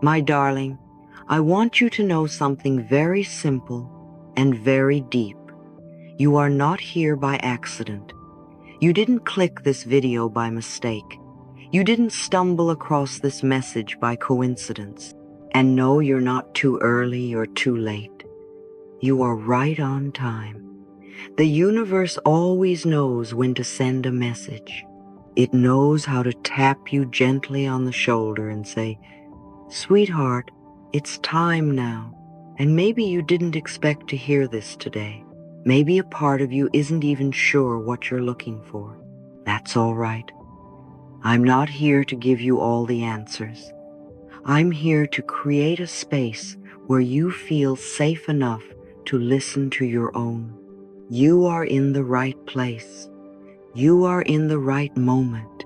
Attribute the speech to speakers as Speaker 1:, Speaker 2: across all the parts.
Speaker 1: My darling, I want you to know something very simple and very deep. You are not here by accident. You didn't click this video by mistake. You didn't stumble across this message by coincidence. And no, you're not too early or too late. You are right on time. The universe always knows when to send a message. It knows how to tap you gently on the shoulder and say, "Sweetheart, it's time now." And maybe you didn't expect to hear this today. Maybe a part of you isn't even sure what you're looking for. That's all right. I'm not here to give you all the answers. I'm here to create a space where you feel safe enough to listen to your own. You are in the right place. You are in the right moment.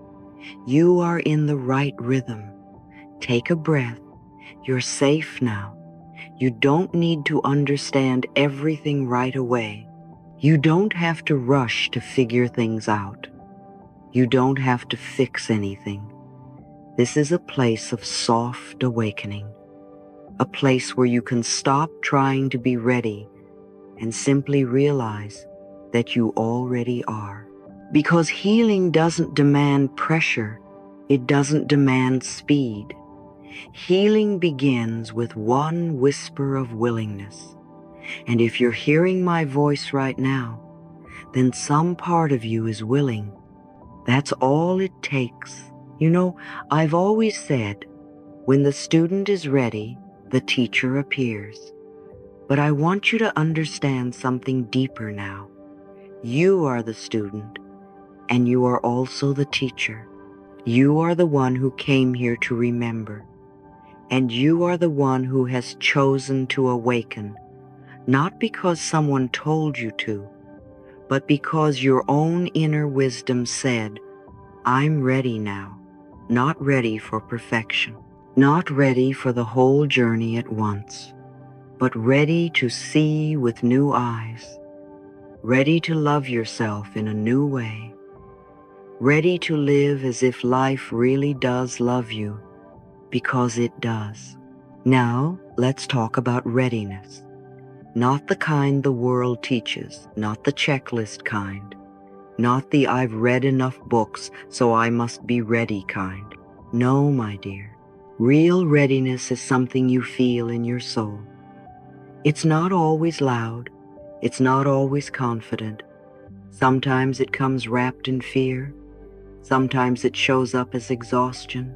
Speaker 1: You are in the right rhythm. Take a breath. You're safe now. You don't need to understand everything right away. You don't have to rush to figure things out. You don't have to fix anything. This is a place of soft awakening, a place where you can stop trying to be ready and simply realize that you already are. Because healing doesn't demand pressure, it doesn't demand speed. Healing begins with one whisper of willingness. And if you're hearing my voice right now, then some part of you is willing. That's all it takes. You know, I've always said, when the student is ready, the teacher appears. But I want you to understand something deeper now. You are the student, and you are also the teacher. You are the one who came here to remember, and you are the one who has chosen to awaken, not because someone told you to, but because your own inner wisdom said, "I'm ready now," not ready for perfection, not ready for the whole journey at once, but ready to see with new eyes, ready to love yourself in a new way, ready to live as if life really does love you, because it does. Now, let's talk about readiness. Not the kind the world teaches, not the checklist kind, not the "I've read enough books, so I must be ready" kind. No, my dear. Real readiness is something you feel in your soul. It's not always loud. It's not always confident. Sometimes it comes wrapped in fear. Sometimes it shows up as exhaustion.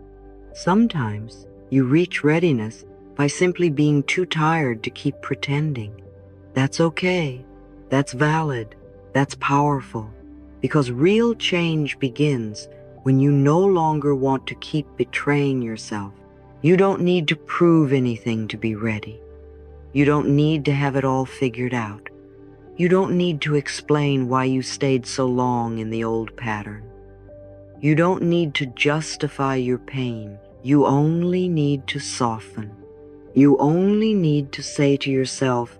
Speaker 1: Sometimes you reach readiness by simply being too tired to keep pretending. That's okay. That's valid. That's powerful. Because real change begins when you no longer want to keep betraying yourself. You don't need to prove anything to be ready. You don't need to have it all figured out. You don't need to explain why you stayed so long in the old pattern. You don't need to justify your pain. You only need to soften. You only need to say to yourself,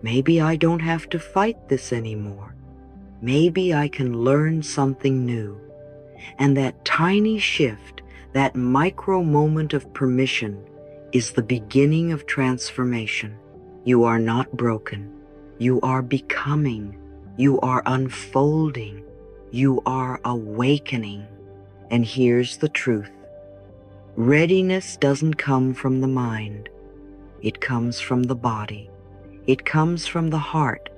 Speaker 1: maybe I don't have to fight this anymore. Maybe I can learn something new. And that tiny shift, that micro moment of permission, is the beginning of transformation. You are not broken. You are becoming. You are unfolding. You are awakening. And here's the truth. Readiness doesn't come from the mind. It comes from the body. It comes from the heart.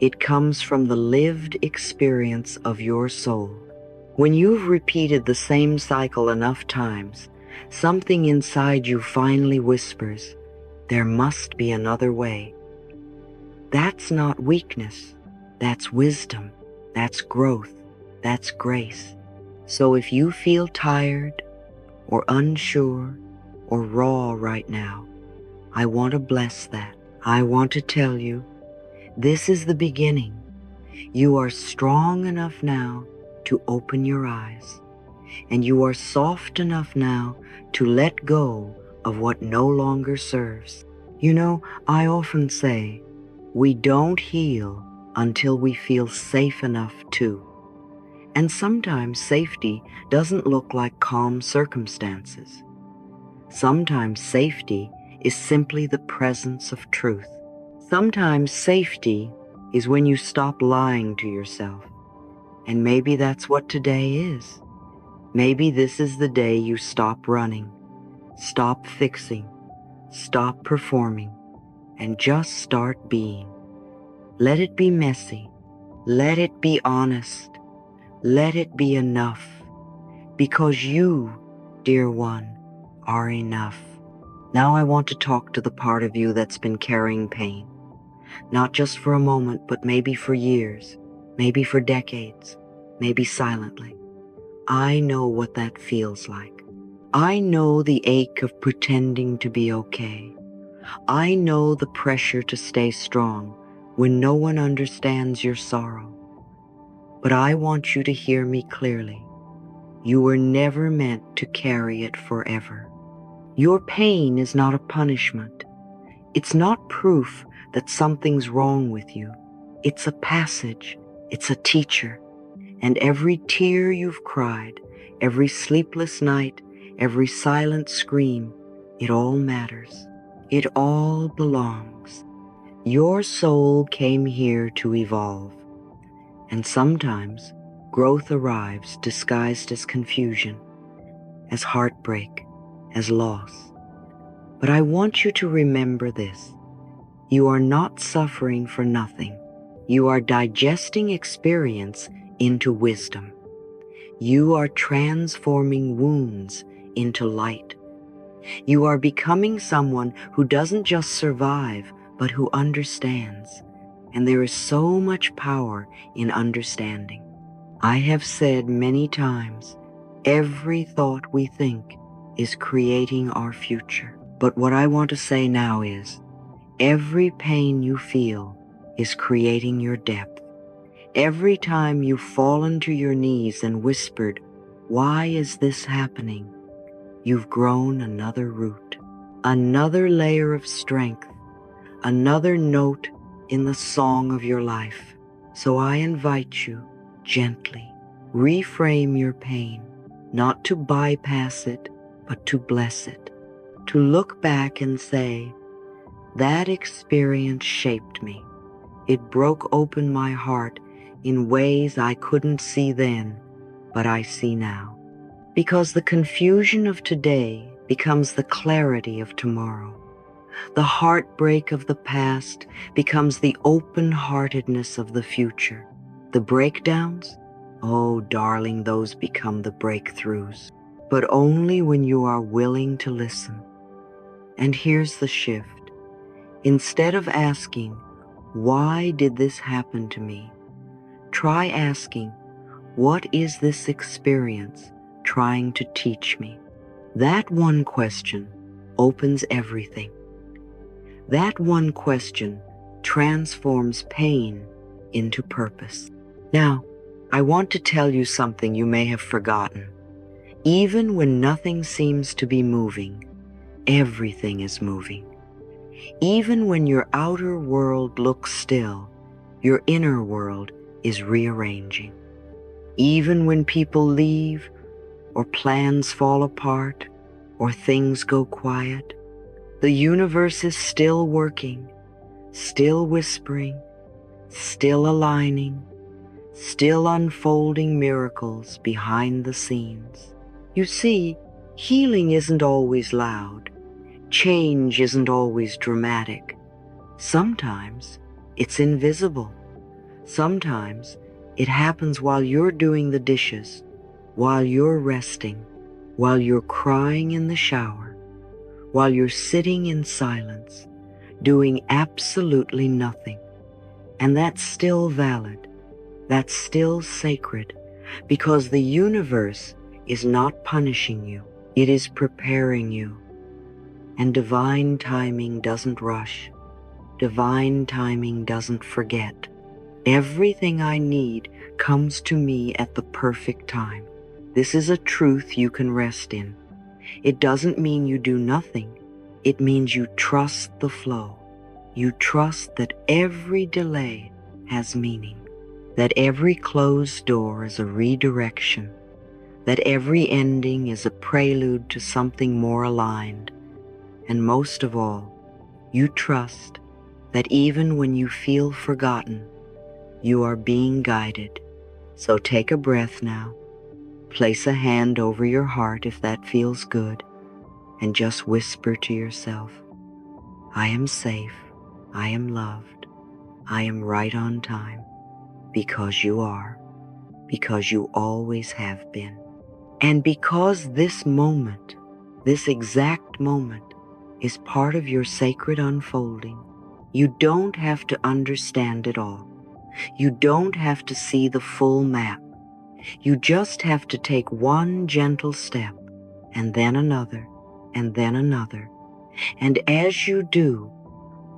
Speaker 1: It comes from the lived experience of your soul. When you've repeated the same cycle enough times, something inside you finally whispers, there must be another way. That's not weakness. That's wisdom. That's growth. That's grace. So if you feel tired or unsure or raw right now, I want to bless that. I want to tell you, this is the beginning. You are strong enough now to open your eyes, and you are soft enough now to let go of what no longer serves. You know, I often say, we don't heal until we feel safe enough to. And sometimes safety doesn't look like calm circumstances. Sometimes safety is simply the presence of truth. Sometimes safety is when you stop lying to yourself. And maybe that's what today is. Maybe this is the day you stop running, stop fixing, stop performing, and just start being. Let it be messy. Let it be honest. Let it be enough. Because you, dear one, are enough. Now I want to talk to the part of you that's been carrying pain. Not just for a moment, but maybe for years, maybe for decades, maybe silently. I know what that feels like. I know the ache of pretending to be okay. I know the pressure to stay strong when no one understands your sorrow. But I want you to hear me clearly. You were never meant to carry it forever. Your pain is not a punishment. It's not proof that something's wrong with you. It's a passage. It's a teacher. And every tear you've cried, every sleepless night, every silent scream, it all matters. It all belongs. Your soul came here to evolve. And sometimes growth arrives disguised as confusion, as heartbreak, as loss. But I want you to remember this. You are not suffering for nothing. You are digesting experience into wisdom. You are transforming wounds into light. You are becoming someone who doesn't just survive, but who understands. And there is so much power in understanding. I have said many times, every thought we think is creating our future. But what I want to say now is, every pain you feel is creating your depth. Every time you've fallen to your knees and whispered, "Why is this happening?" you've grown another root, another layer of strength, another note in the song of your life. So I invite you, gently, reframe your pain, not to bypass it, but to bless it, to look back and say, that experience shaped me. It broke open my heart in ways I couldn't see then, but I see now. Because the confusion of today becomes the clarity of tomorrow. The heartbreak of the past becomes the open-heartedness of the future. The breakdowns? Oh, darling, those become the breakthroughs. But only when you are willing to listen. And here's the shift. Instead of asking, "Why did this happen to me?" try asking, "What is this experience trying to teach me?" That one question opens everything. That one question transforms pain into purpose. Now, I want to tell you something you may have forgotten. Even when nothing seems to be moving, everything is moving. Even when your outer world looks still, your inner world is rearranging. Even when people leave, or plans fall apart, or things go quiet, the universe is still working, still whispering, still aligning, still unfolding miracles behind the scenes. You see, healing isn't always loud. Change isn't always dramatic. Sometimes it's invisible. Sometimes it happens while you're doing the dishes, while you're resting, while you're crying in the shower, while you're sitting in silence, doing absolutely nothing. And that's still valid. That's still sacred, because the universe is not punishing you. It is preparing you. And divine timing doesn't rush. Divine timing doesn't forget. Everything I need comes to me at the perfect time. This is a truth you can rest in. It doesn't mean you do nothing. It means you trust the flow. You trust that every delay has meaning, that every closed door is a redirection, that every ending is a prelude to something more aligned, and most of all, you trust that even when you feel forgotten, you are being guided. So take a breath now, place a hand over your heart if that feels good, and just whisper to yourself, I am safe, I am loved, I am right on time, because you are, because you always have been. And because this moment, this exact moment, is part of your sacred unfolding, you don't have to understand it all. You don't have to see the full map. You just have to take one gentle step, and then another, and then another. And as you do,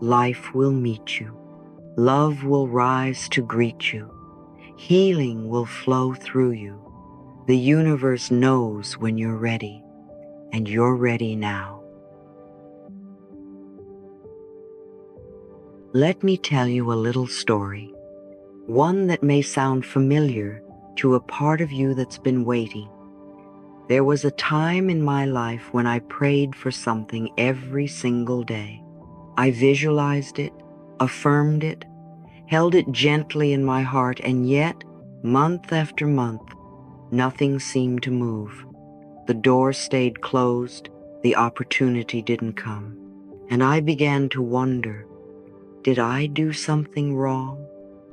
Speaker 1: life will meet you. Love will rise to greet you. Healing will flow through you. The universe knows when you're ready, and you're ready now. Let me tell you a little story, one that may sound familiar to a part of you that's been waiting. There was a time in my life when I prayed for something every single day. I visualized it, affirmed it, held it gently in my heart, and yet, month after month, nothing seemed to move. The door stayed closed, the opportunity didn't come. And I began to wonder, did I do something wrong?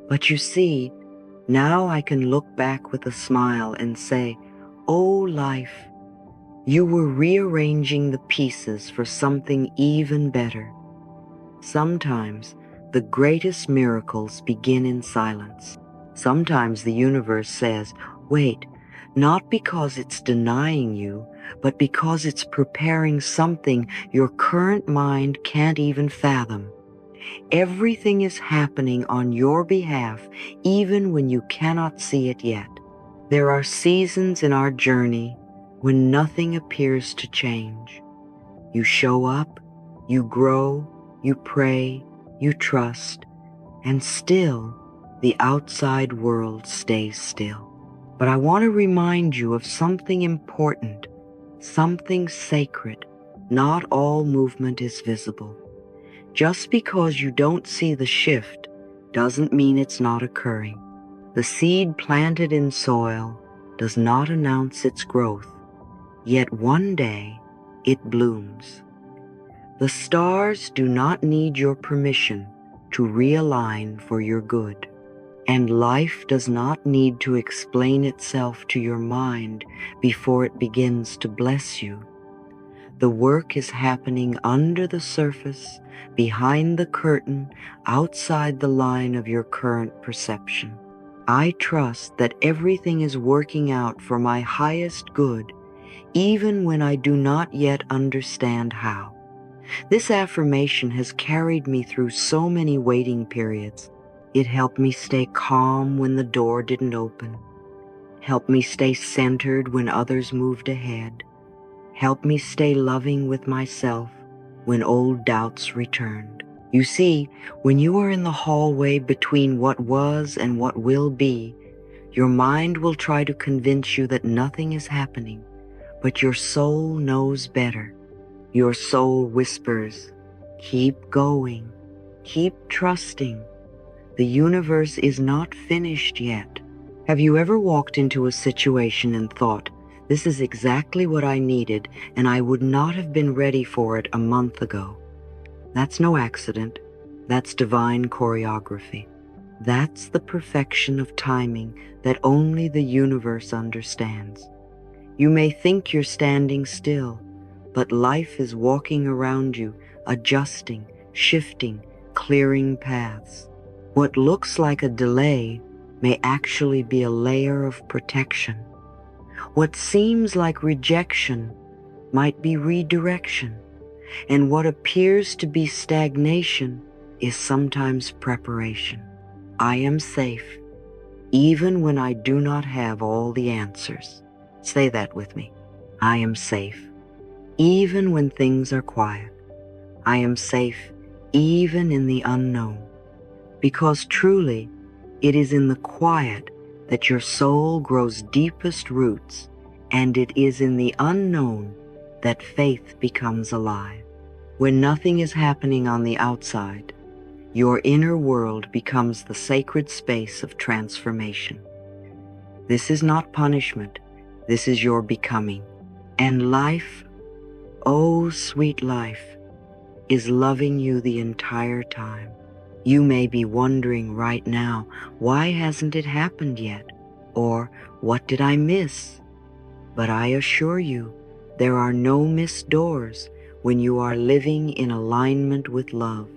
Speaker 1: But you see, now I can look back with a smile and say, oh life, you were rearranging the pieces for something even better. Sometimes the greatest miracles begin in silence. Sometimes the universe says, wait, not because it's denying you, but because it's preparing something your current mind can't even fathom. Everything is happening on your behalf, even when you cannot see it yet. There are seasons in our journey when nothing appears to change. You show up, you grow, you pray, you trust, and still the outside world stays still. But I want to remind you of something important, something sacred. Not all movement is visible. Just because you don't see the shift doesn't mean it's not occurring. The seed planted in soil does not announce its growth, yet one day it blooms. The stars do not need your permission to realign for your good, and life does not need to explain itself to your mind before it begins to bless you. The work is happening under the surface, behind the curtain, outside the line of your current perception. I trust that everything is working out for my highest good, even when I do not yet understand how. This affirmation has carried me through so many waiting periods. It helped me stay calm when the door didn't open, helped me stay centered when others moved ahead, helped me stay loving with myself when old doubts returned. You see, when you are in the hallway between what was and what will be, your mind will try to convince you that nothing is happening, but your soul knows better. Your soul whispers, keep going, keep trusting. The universe is not finished yet. Have you ever walked into a situation and thought, this is exactly what I needed, and I would not have been ready for it a month ago? That's no accident. That's divine choreography. That's the perfection of timing that only the universe understands. You may think you're standing still, but life is walking around you, adjusting, shifting, clearing paths. What looks like a delay may actually be a layer of protection. What seems like rejection might be redirection, and what appears to be stagnation is sometimes preparation. I am safe, even when I do not have all the answers. Say that with me. I am safe, even when things are quiet. I am safe, even in the unknown. Because truly, it is in the quiet that your soul grows deepest roots And it is in the unknown that faith becomes alive. When nothing is happening on the outside, your inner world becomes the sacred space of transformation. This is not punishment. This is your becoming. And life, oh sweet life, is loving you the entire time. You may be wondering right now, why hasn't it happened yet? Or what did I miss? But I assure you, there are no missed doors when you are living in alignment with love.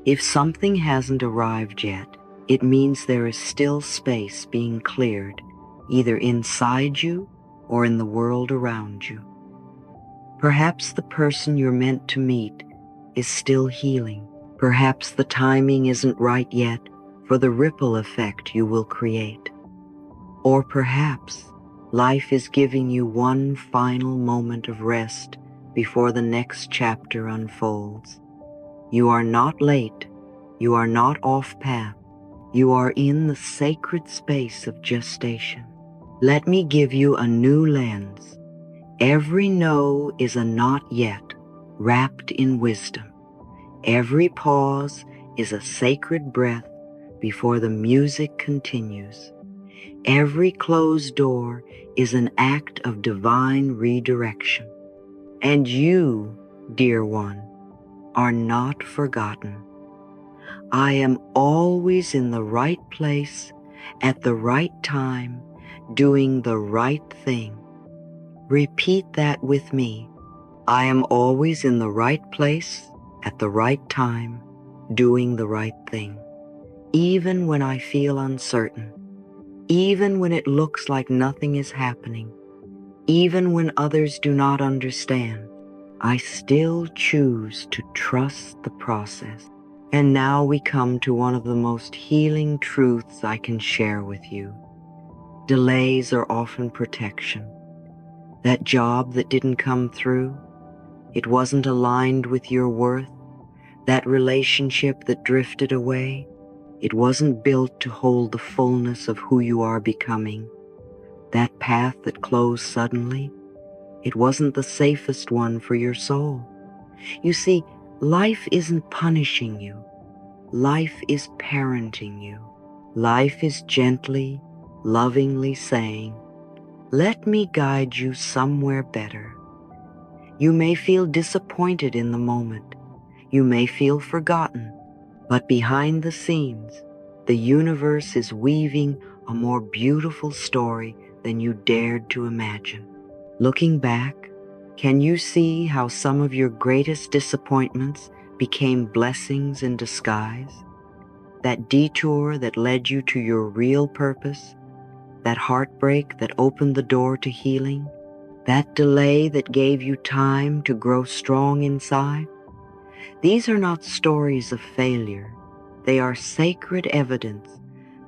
Speaker 1: If something hasn't arrived yet, it means there is still space being cleared, either inside you or in the world around you. Perhaps the person you're meant to meet is still healing. Perhaps the timing isn't right yet for the ripple effect you will create. Or perhaps life is giving you one final moment of rest before the next chapter unfolds. You are not late. You are not off path. You are in the sacred space of gestation. Let me give you a new lens. Every no is a not yet, wrapped in wisdom. Every pause is a sacred breath before the music continues. Every closed door is an act of divine redirection. And you, dear one, are not forgotten. I am always in the right place at the right time, doing the right thing. Repeat that with me. I am always in the right place at the right time, doing the right thing. Even when I feel uncertain, even when it looks like nothing is happening, even when others do not understand, I still choose to trust the process. And now we come to one of the most healing truths I can share with you. Delays are often protection. That job that didn't come through, it wasn't aligned with your worth. That relationship that drifted away, it wasn't built to hold the fullness of who you are becoming. That path that closed suddenly, it wasn't the safest one for your soul. You see, life isn't punishing you. Life is parenting you. Life is gently, lovingly saying, let me guide you somewhere better. You may feel disappointed in the moment. You may feel forgotten. But behind the scenes, the universe is weaving a more beautiful story than you dared to imagine. Looking back, can you see how some of your greatest disappointments became blessings in disguise? That detour that led you to your real purpose, that heartbreak that opened the door to healing, that delay that gave you time to grow strong inside. These are not stories of failure. They are sacred evidence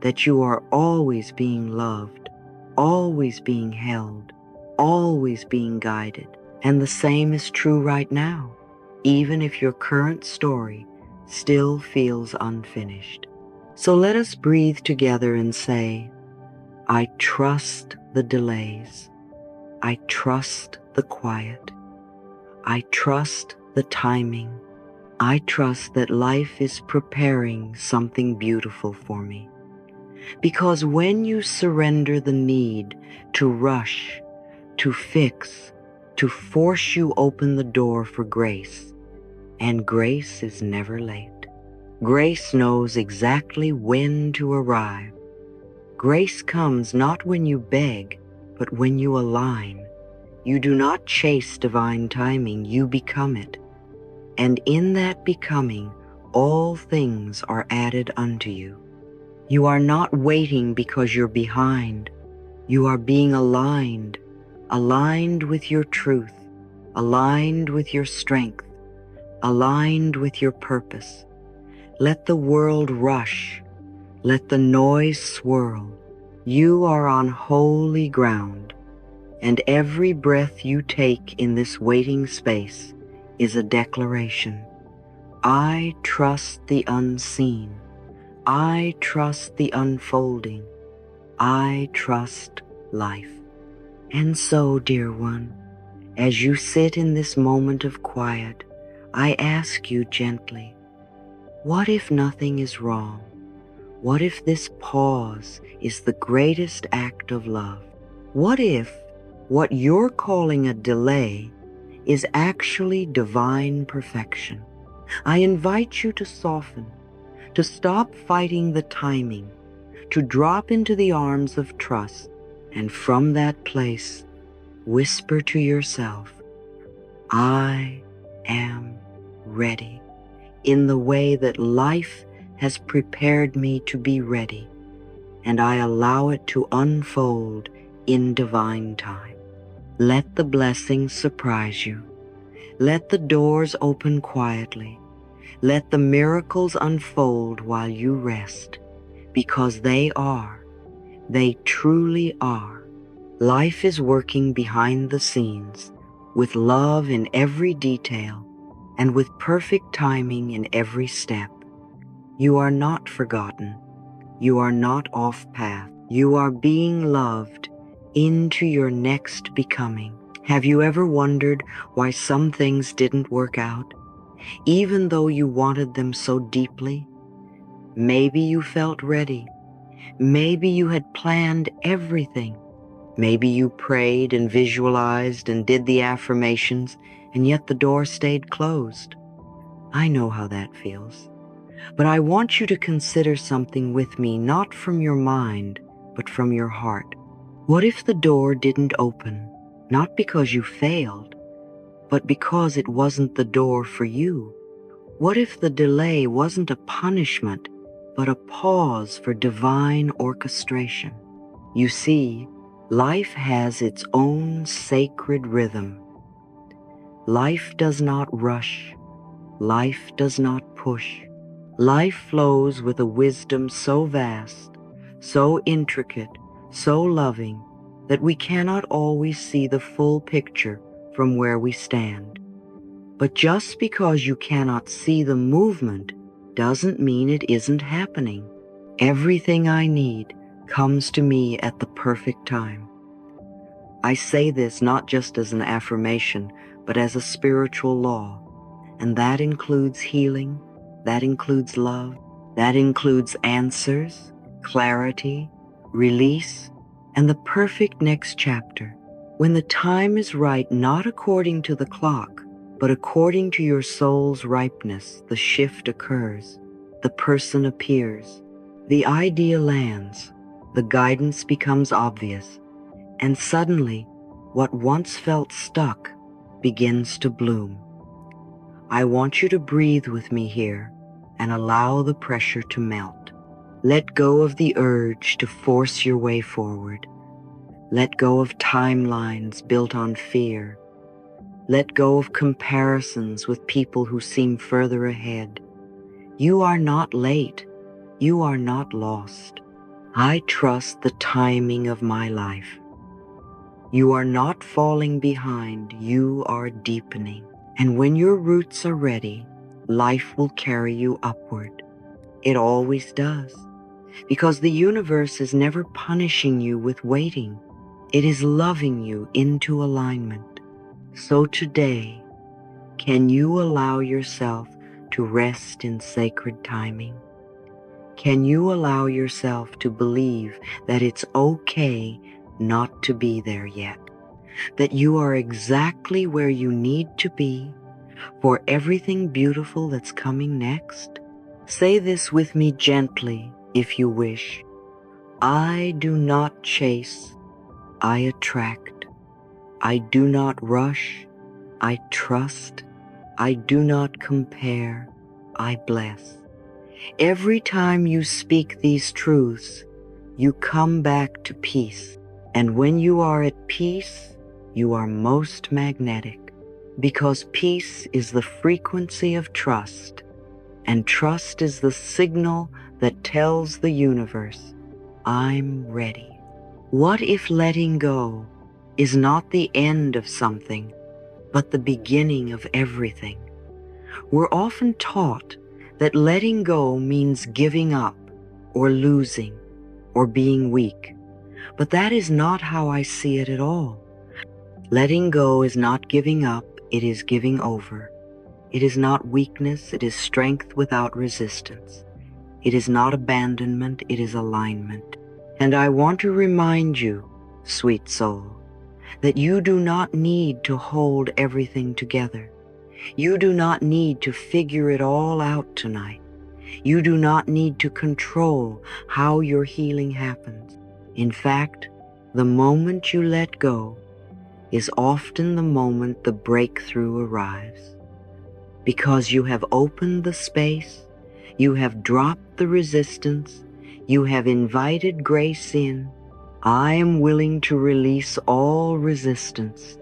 Speaker 1: that you are always being loved, always being held, always being guided. And the same is true right now, even if your current story still feels unfinished. So let us breathe together and say, I trust the delays. I trust the quiet. I trust the timing. I trust that life is preparing something beautiful for me. Because when you surrender the need to rush, to fix, to force, you open the door for grace. And grace is never late. Grace knows exactly when to arrive. Grace comes not when you beg, but when you align. You do not chase divine timing, you become it. And in that becoming, all things are added unto you. You are not waiting because you're behind. You are being aligned, aligned with your truth, aligned with your strength, aligned with your purpose. Let the world rush. Let the noise swirl. You are on holy ground, and every breath you take in this waiting space is a declaration. I trust the unseen. I trust the unfolding. I trust life. And so, dear one, as you sit in this moment of quiet, I ask you gently, what if nothing is wrong? What if this pause is the greatest act of love? What if what you're calling a delay is actually divine perfection? I invite you to soften, to stop fighting the timing, to drop into the arms of trust, and from that place, whisper to yourself, I am ready, in the way that life has prepared me to be ready, and I allow it to unfold in divine time. Let the blessings surprise you. Let the doors open quietly. Let the miracles unfold while you rest, because they truly are. Life is working behind the scenes, with love in every detail, and with perfect timing in every step. You are not forgotten. You are not off path. You are being loved into your next becoming. Have you ever wondered why some things didn't work out, even though you wanted them so deeply? Maybe you felt ready. Maybe you had planned everything. Maybe you prayed and visualized and did the affirmations, and yet the door stayed closed. I know how that feels. But I want you to consider something with me, not from your mind, but from your heart. What if the door didn't open, not because you failed, but because it wasn't the door for you? What if the delay wasn't a punishment, but a pause for divine orchestration? You see, life has its own sacred rhythm. Life does not rush. Life does not push. Life flows with a wisdom so vast, so intricate, so loving, that we cannot always see the full picture from where we stand. But just because you cannot see the movement doesn't mean it isn't happening. Everything I need comes to me at the perfect time. I say this not just as an affirmation, but as a spiritual law, and that includes healing, that includes love, that includes answers, clarity, release, and the perfect next chapter. When the time is right, not according to the clock, but according to your soul's ripeness, the shift occurs, the person appears, the idea lands, the guidance becomes obvious, and suddenly, what once felt stuck begins to bloom. I want you to breathe with me here and allow the pressure to melt. Let go of the urge to force your way forward. Let go of timelines built on fear. Let go of comparisons with people who seem further ahead. You are not late. You are not lost. I trust the timing of my life. You are not falling behind. You are deepening. And when your roots are ready, life will carry you upward. It always does. Because the universe is never punishing you with waiting. It is loving you into alignment. So today, can you allow yourself to rest in sacred timing? Can you allow yourself to believe that it's okay not to be there yet? That you are exactly where you need to be for everything beautiful that's coming next? Say this with me gently if you wish. I do not chase, I attract. I do not rush, I trust. I do not compare, I bless. Every time you speak these truths, you come back to peace. And when you are at peace, you are most magnetic, because peace is the frequency of trust, and trust is the signal that tells the universe, I'm ready. What if letting go is not the end of something, but the beginning of everything? We're often taught that letting go means giving up or losing or being weak. But that is not how I see it at all. Letting go is not giving up, it is giving over. It is not weakness, it is strength without resistance. It is not abandonment, it is alignment. And I want to remind you, sweet soul, that you do not need to hold everything together. You do not need to figure it all out tonight. You do not need to control how your healing happens. In fact, the moment you let go is often the moment the breakthrough arrives. Because you have opened the space, you have dropped the resistance, you have invited grace in. I am willing to release all resistance.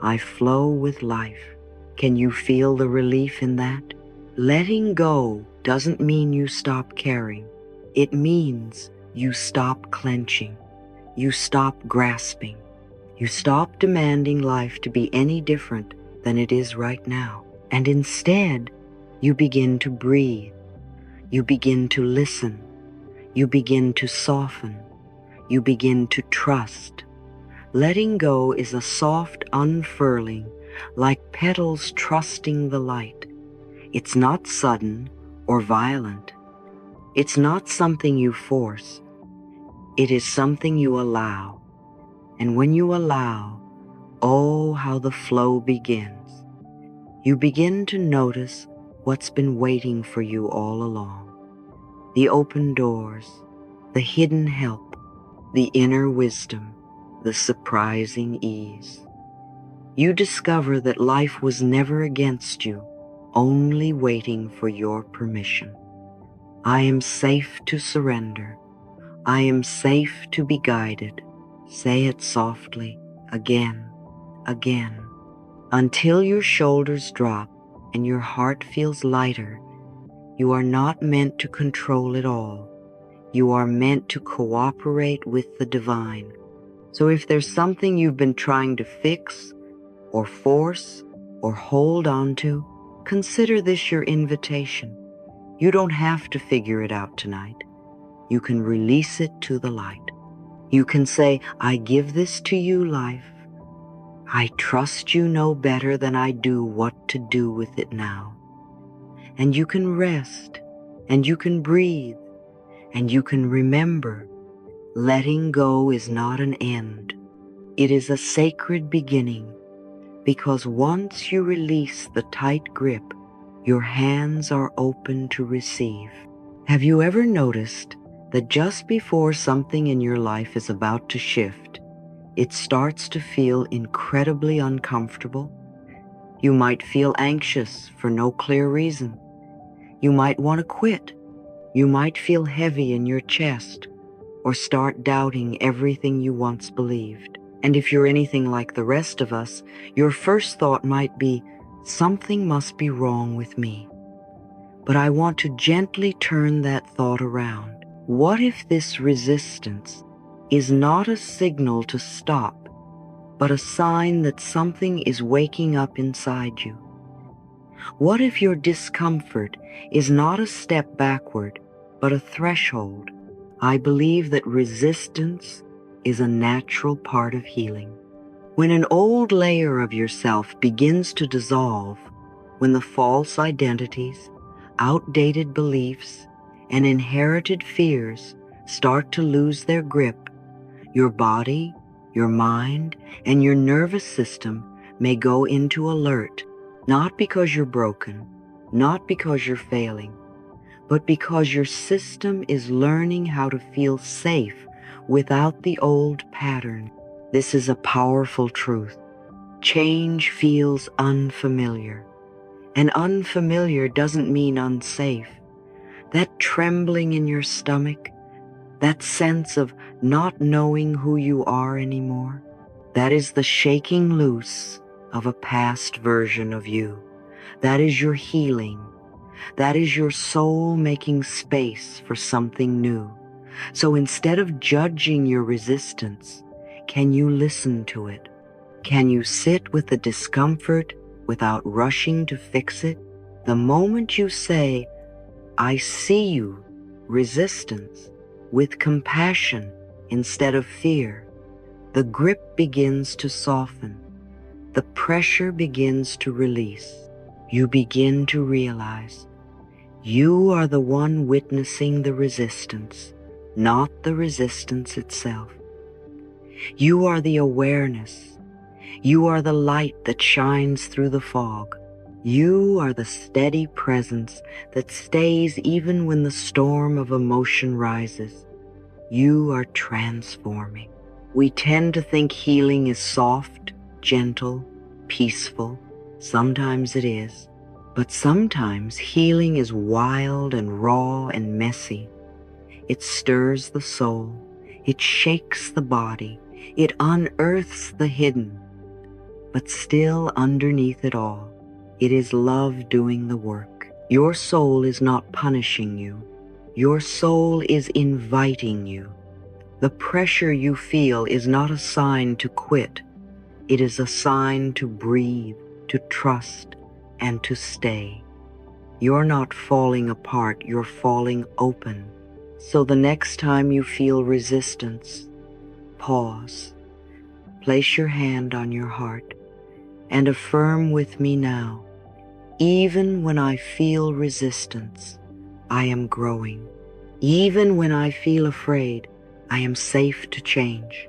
Speaker 1: I flow with life. Can you feel the relief in that? Letting go doesn't mean you stop caring. It means you stop clenching. You stop grasping. You stop demanding life to be any different than it is right now. And instead, you begin to breathe. You begin to listen. You begin to soften. You begin to trust. Letting go is a soft unfurling, like petals trusting the light. It's not sudden or violent. It's not something you force. It is something you allow. And when you allow, oh, how the flow begins. You begin to notice what's been waiting for you all along. The open doors, the hidden help, the inner wisdom, the surprising ease. You discover that life was never against you, only waiting for your permission. I am safe to surrender. I am safe to be guided. Say it softly, again, again, until your shoulders drop and your heart feels lighter. You are not meant to control it all. You are meant to cooperate with the divine. So if there's something you've been trying to fix or force or hold on to, consider this your invitation. You don't have to figure it out tonight. You can release it to the light. You can say, I give this to you, life. I trust you know better than I do what to do with it now. And you can rest, and you can breathe, and you can remember, letting go is not an end. It is a sacred beginning, because once you release the tight grip, your hands are open to receive. Have you ever noticed that just before something in your life is about to shift, it starts to feel incredibly uncomfortable? You might feel anxious for no clear reason. You might want to quit. You might feel heavy in your chest or start doubting everything you once believed. And if you're anything like the rest of us, your first thought might be, something must be wrong with me. But I want to gently turn that thought around. What if this resistance is not a signal to stop, but a sign that something is waking up inside you? What if your discomfort is not a step backward, but a threshold? I believe that resistance is a natural part of healing. When an old layer of yourself begins to dissolve, when the false identities, outdated beliefs, and inherited fears start to lose their grip, your body, your mind, and your nervous system may go into alert, not because you're broken, not because you're failing, but because your system is learning how to feel safe without the old pattern. This is a powerful truth. Change feels unfamiliar, and unfamiliar doesn't mean unsafe. That trembling in your stomach, that sense of not knowing who you are anymore, that is the shaking loose of a past version of you. That is your healing. That is your soul making space for something new. So instead of judging your resistance, can you listen to it? Can you sit with the discomfort without rushing to fix it? The moment you say, I see you, resistance, with compassion, instead of fear, the grip begins to soften. The pressure begins to release. You begin to realize you are the one witnessing the resistance, not the resistance itself. You are the awareness. You are the light that shines through the fog. You are the steady presence that stays even when the storm of emotion rises. You are transforming. We tend to think healing is soft, gentle, peaceful. Sometimes it is. But sometimes healing is wild and raw and messy. It stirs the soul. It shakes the body. It unearths the hidden. But still underneath it all, it is love doing the work. Your soul is not punishing you. Your soul is inviting you. The pressure you feel is not a sign to quit. It is a sign to breathe, to trust, and to stay. You're not falling apart, you're falling open. So the next time you feel resistance, pause, place your hand on your heart, and affirm with me now, even when I feel resistance, I am growing. Even when I feel afraid, I am safe to change.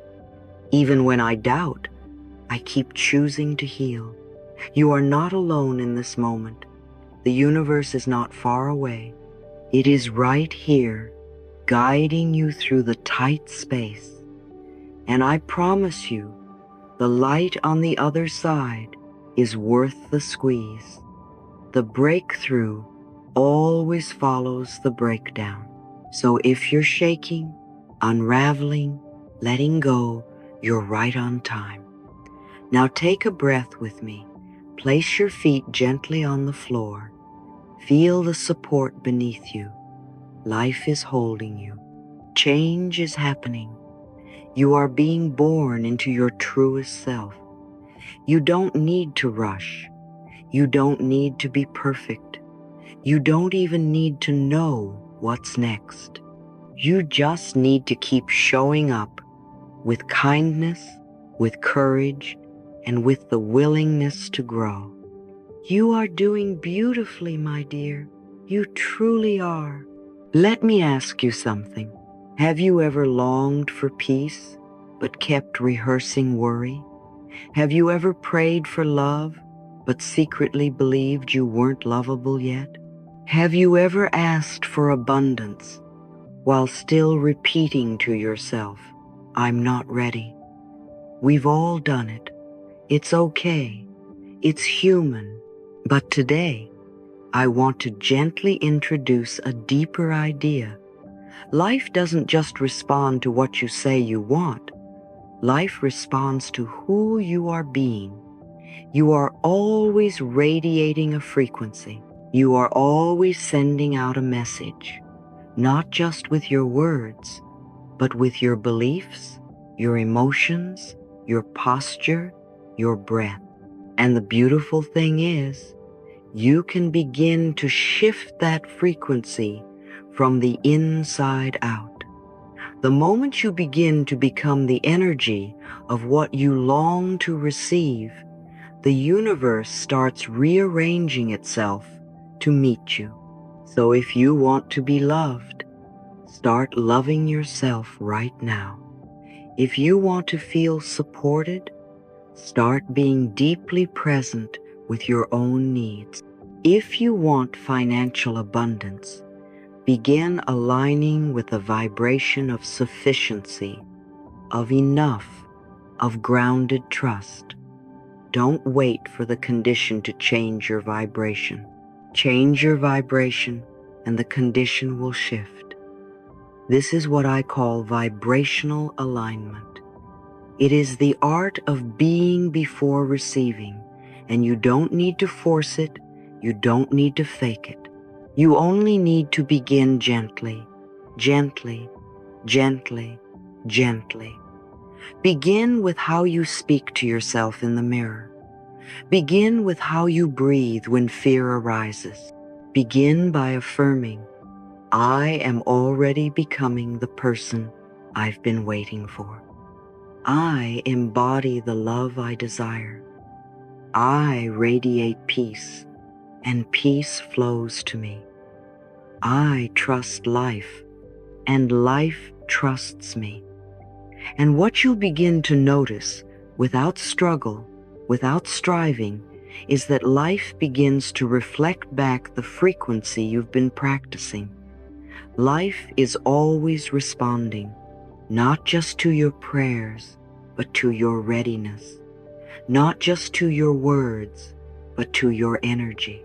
Speaker 1: Even when I doubt, I keep choosing to heal. You are not alone in this moment. The universe is not far away. It is right here, guiding you through the tight space. And I promise you, the light on the other side is worth the squeeze. The breakthrough always follows the breakdown. So if you're shaking, unraveling, letting go, you're right on time. Now take a breath with me. Place your feet gently on the floor. Feel the support beneath you. Life is holding you. Change is happening. You are being born into your truest self. You don't need to rush. You don't need to be perfect. You don't even need to know what's next. You just need to keep showing up with kindness, with courage, and with the willingness to grow. You are doing beautifully, my dear. You truly are. Let me ask you something. Have you ever longed for peace, but kept rehearsing worry? Have you ever prayed for love, but secretly believed you weren't lovable yet? Have you ever asked for abundance, while still repeating to yourself, I'm not ready? We've all done it. It's okay. It's human. But today, I want to gently introduce a deeper idea. Life doesn't just respond to what you say you want. Life responds to who you are being. You are always radiating a frequency. You are always sending out a message, not just with your words, but with your beliefs, your emotions, your posture, your breath. And the beautiful thing is, you can begin to shift that frequency from the inside out. The moment you begin to become the energy of what you long to receive, the universe starts rearranging itself to meet you. So if you want to be loved, start loving yourself right now. If you want to feel supported, start being deeply present with your own needs. If you want financial abundance, begin aligning with a vibration of sufficiency, of enough, of grounded trust. Don't wait for the condition to change your vibration. Change your vibration and the condition will shift. This is what I call vibrational alignment. It is the art of being before receiving, and you don't need to force it, you don't need to fake it. You only need to begin gently, gently, gently, gently. Begin with how you speak to yourself in the mirror. Begin with how you breathe when fear arises. Begin by affirming, I am already becoming the person I've been waiting for. I embody the love I desire. I radiate peace, and peace flows to me. I trust life, and life trusts me. And what you'll begin to notice, without struggle, without striving, is that life begins to reflect back the frequency you've been practicing. Life is always responding, not just to your prayers, but to your readiness. Not just to your words, but to your energy.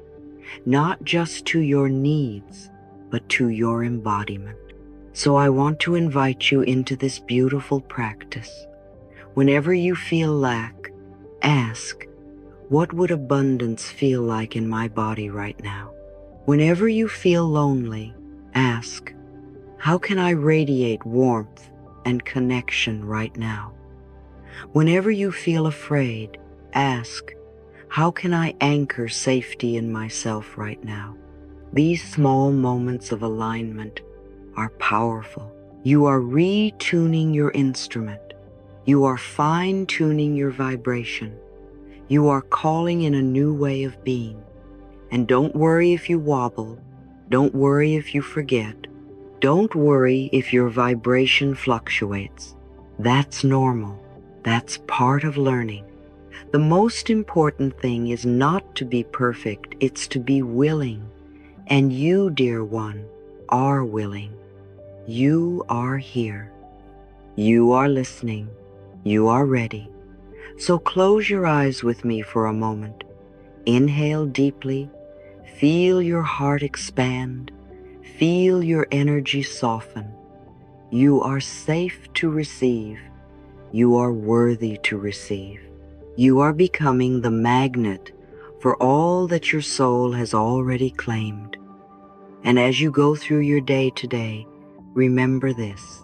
Speaker 1: Not just to your needs, but to your embodiment. So I want to invite you into this beautiful practice. Whenever you feel lack, ask, what would abundance feel like in my body right now? Whenever you feel lonely, ask, how can I radiate warmth and connection right now? Whenever you feel afraid, ask, how can I anchor safety in myself right now? These small moments of alignment are powerful. You are retuning your instrument. You are fine-tuning your vibration. You are calling in a new way of being. And don't worry if you wobble. Don't worry if you forget. Don't worry if your vibration fluctuates. That's normal. That's part of learning. The most important thing is not to be perfect, it's to be willing. And you, dear one, are willing. You are here. You are listening. You are ready. So close your eyes with me for a moment. Inhale deeply. Feel your heart expand. Feel your energy soften. You are safe to receive. You are worthy to receive. You are becoming the magnet for all that your soul has already claimed. And as you go through your day today, remember this.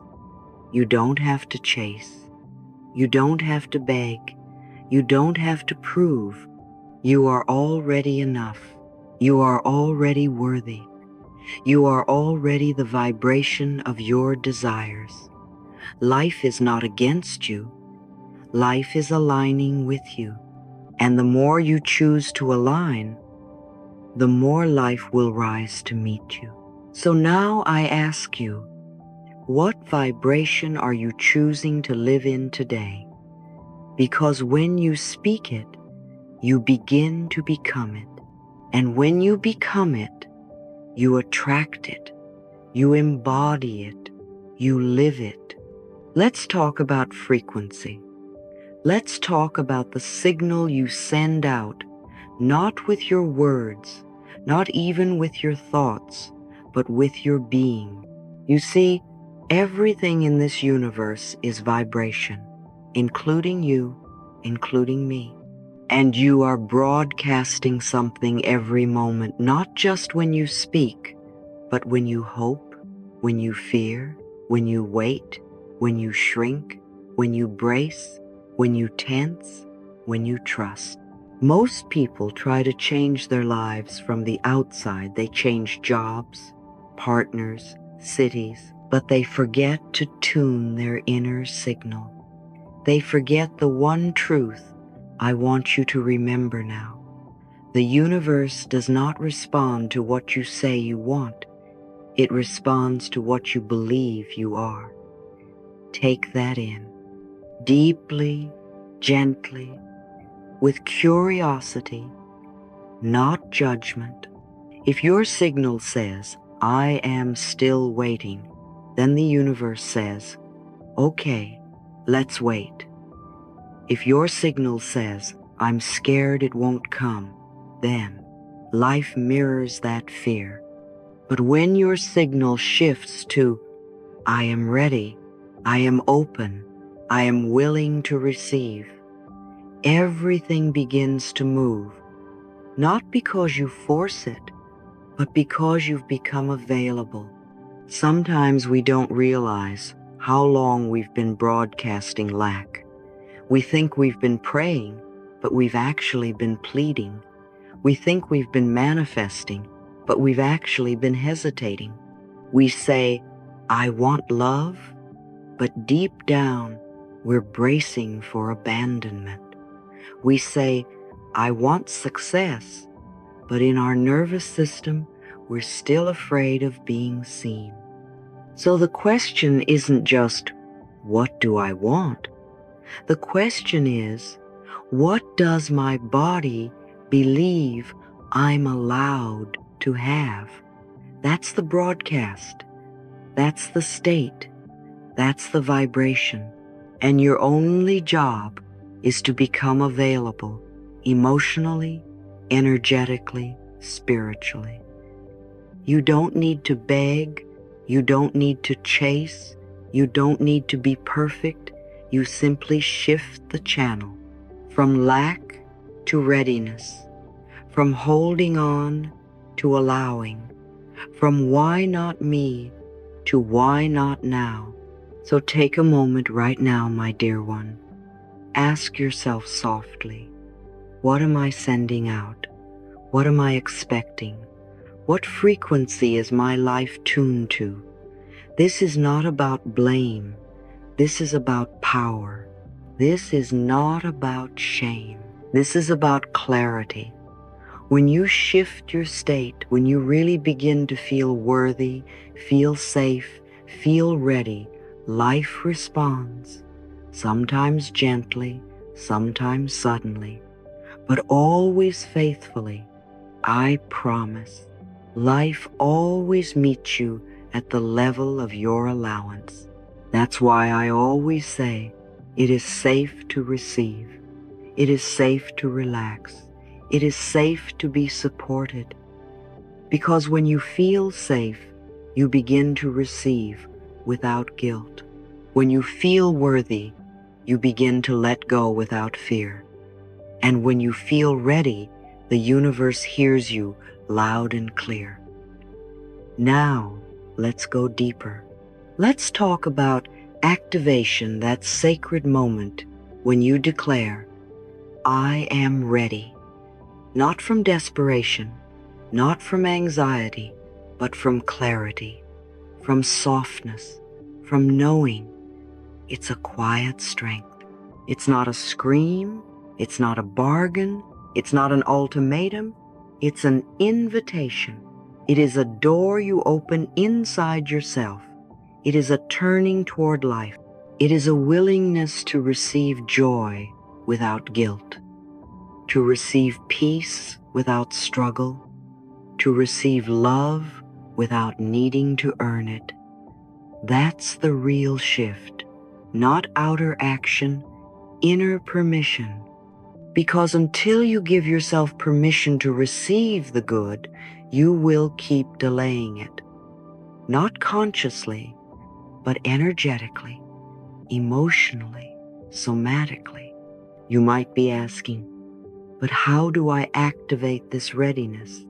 Speaker 1: You don't have to chase. You don't have to beg. You don't have to prove. You are already enough. You are already worthy. You are already the vibration of your desires. Life is not against you. Life is aligning with you. And the more you choose to align, the more life will rise to meet you. So now I ask you, what vibration are you choosing to live in today? Because when you speak it, you begin to become it. And when you become it, you attract it. You embody it. You live it. Let's talk about frequency. Let's talk about the signal you send out, not with your words, not even with your thoughts, but with your being. You see, everything in this universe is vibration, including you, including me. And you are broadcasting something every moment, not just when you speak, but when you hope, when you fear, when you wait, when you shrink, when you brace, when you tense, when you trust. Most people try to change their lives from the outside. They change jobs, partners, cities, but they forget to tune their inner signal. They forget the one truth I want you to remember now. The universe does not respond to what you say you want. It responds to what you believe you are. Take that in. Deeply, gently, with curiosity, not judgment. If your signal says, I am still waiting, then the universe says, okay, let's wait. If your signal says, I'm scared it won't come, then life mirrors that fear. But when your signal shifts to, I am ready, I am open, I am willing to receive, everything begins to move, not because you force it, but because you've become available. Sometimes we don't realize how long we've been broadcasting lack. We think we've been praying, but we've actually been pleading. We think we've been manifesting, but we've actually been hesitating. We say, I want love, but deep down, we're bracing for abandonment. We say, I want success, but in our nervous system, we're still afraid of being seen. So the question isn't just, what do I want? The question is, what does my body believe I'm allowed to have? That's the broadcast. That's the state. That's the vibration. And your only job is to become available emotionally, energetically, spiritually. You don't need to beg. You don't need to chase. You don't need to be perfect. You simply shift the channel from lack to readiness, from holding on to allowing, from why not me to why not now. So take a moment right now, my dear one. Ask yourself softly, what am I sending out? What am I expecting? What frequency is my life tuned to? This is not about blame. This is about power. This is not about shame. This is about clarity. When you shift your state, when you really begin to feel worthy, feel safe, feel ready, life responds, sometimes gently, sometimes suddenly, but always faithfully. I promise, life always meets you at the level of your allowance. That's why I always say, it is safe to receive. It is safe to relax. It is safe to be supported. Because when you feel safe, you begin to receive without guilt. When you feel worthy, you begin to let go without fear. And when you feel ready, the universe hears you loud and clear. Now, let's go deeper. Let's talk about activation, that sacred moment when you declare, I am ready. Not from desperation, not from anxiety, but from clarity, from softness, from knowing. It's a quiet strength. It's not a scream. It's not a bargain. It's not an ultimatum. It's an invitation. It is a door you open inside yourself. It is a turning toward life. It is a willingness to receive joy without guilt, to receive peace without struggle, to receive love without needing to earn it. That's the real shift, not outer action, inner permission. Because until you give yourself permission to receive the good, you will keep delaying it. Not consciously, but energetically, emotionally, somatically. You might be asking, but how do I activate this readiness?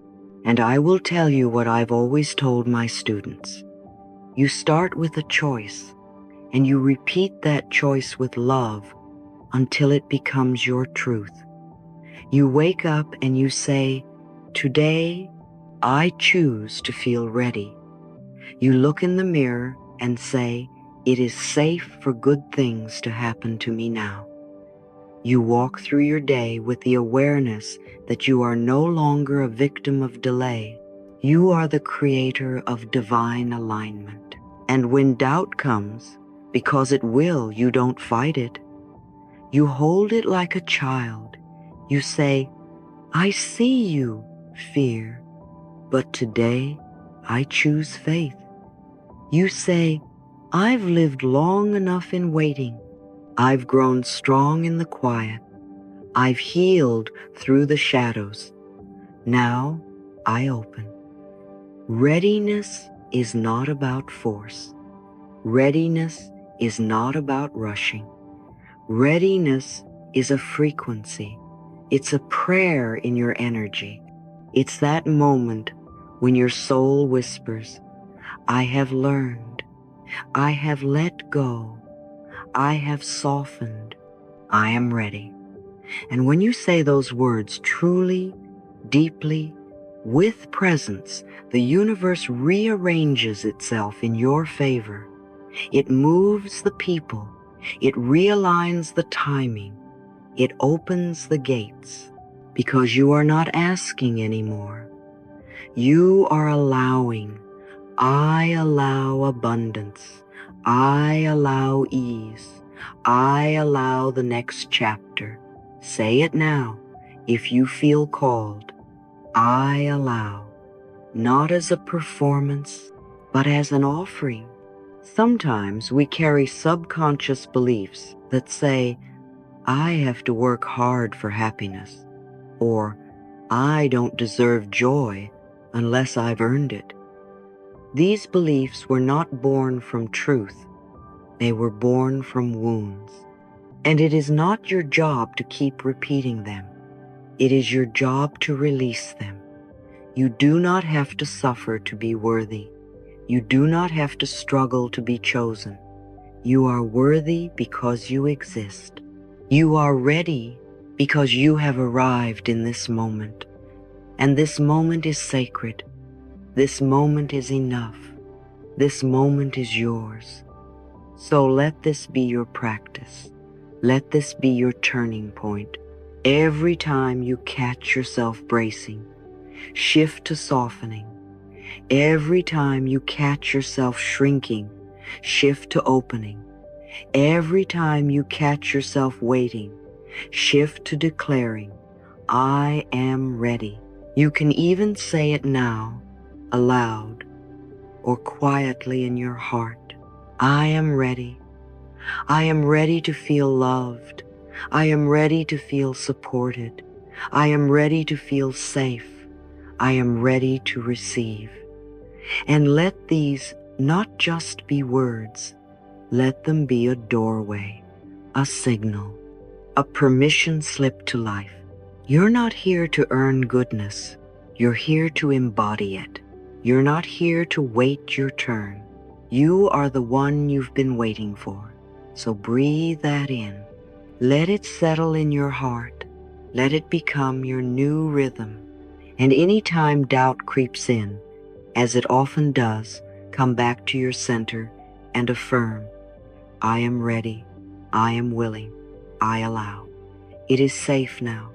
Speaker 1: And I will tell you what I've always told my students. You start with a choice, and you repeat that choice with love until it becomes your truth. You wake up and you say, today I choose to feel ready. You look in the mirror and say, it is safe for good things to happen to me now. You walk through your day with the awareness that you are no longer a victim of delay. You are the creator of divine alignment. And when doubt comes, because it will, you don't fight it. You hold it like a child. You say, I see you, fear, but today I choose faith. You say, I've lived long enough in waiting. I've grown strong in the quiet. I've healed through the shadows. Now I open. Readiness is not about force. Readiness is not about rushing. Readiness is a frequency. It's a prayer in your energy. It's that moment when your soul whispers, I have learned. I have let go. I have softened. I am ready. And when you say those words truly, deeply, with presence, the universe rearranges itself in your favor. It moves the people. It realigns the timing. It opens the gates, because you are not asking anymore. You are allowing. I allow abundance. I allow ease. I allow the next chapter. Say it now if you feel called. I allow, not as a performance, but as an offering. Sometimes we carry subconscious beliefs that say, I have to work hard for happiness, or I don't deserve joy unless I've earned it. These beliefs were not born from truth. They were born from wounds. And it is not your job to keep repeating them. It is your job to release them. You do not have to suffer to be worthy. You do not have to struggle to be chosen. You are worthy because you exist. You are ready because you have arrived in this moment. And this moment is sacred. This moment is enough. This moment is yours. So let this be your practice. Let this be your turning point. Every time you catch yourself bracing, shift to softening. Every time you catch yourself shrinking, shift to opening. Every time you catch yourself waiting, shift to declaring, I am ready. You can even say it now, aloud, or quietly in your heart. I am ready. I am ready to feel loved. I am ready to feel supported. I am ready to feel safe. I am ready to receive. And let these not just be words. Let them be a doorway, a signal, a permission slip to life. You're not here to earn goodness. You're here to embody it. You're not here to wait your turn. You are the one you've been waiting for. So breathe that in. Let it settle in your heart. Let it become your new rhythm. And anytime doubt creeps in, as it often does, come back to your center and affirm, I am ready. I am willing. I allow. It is safe now.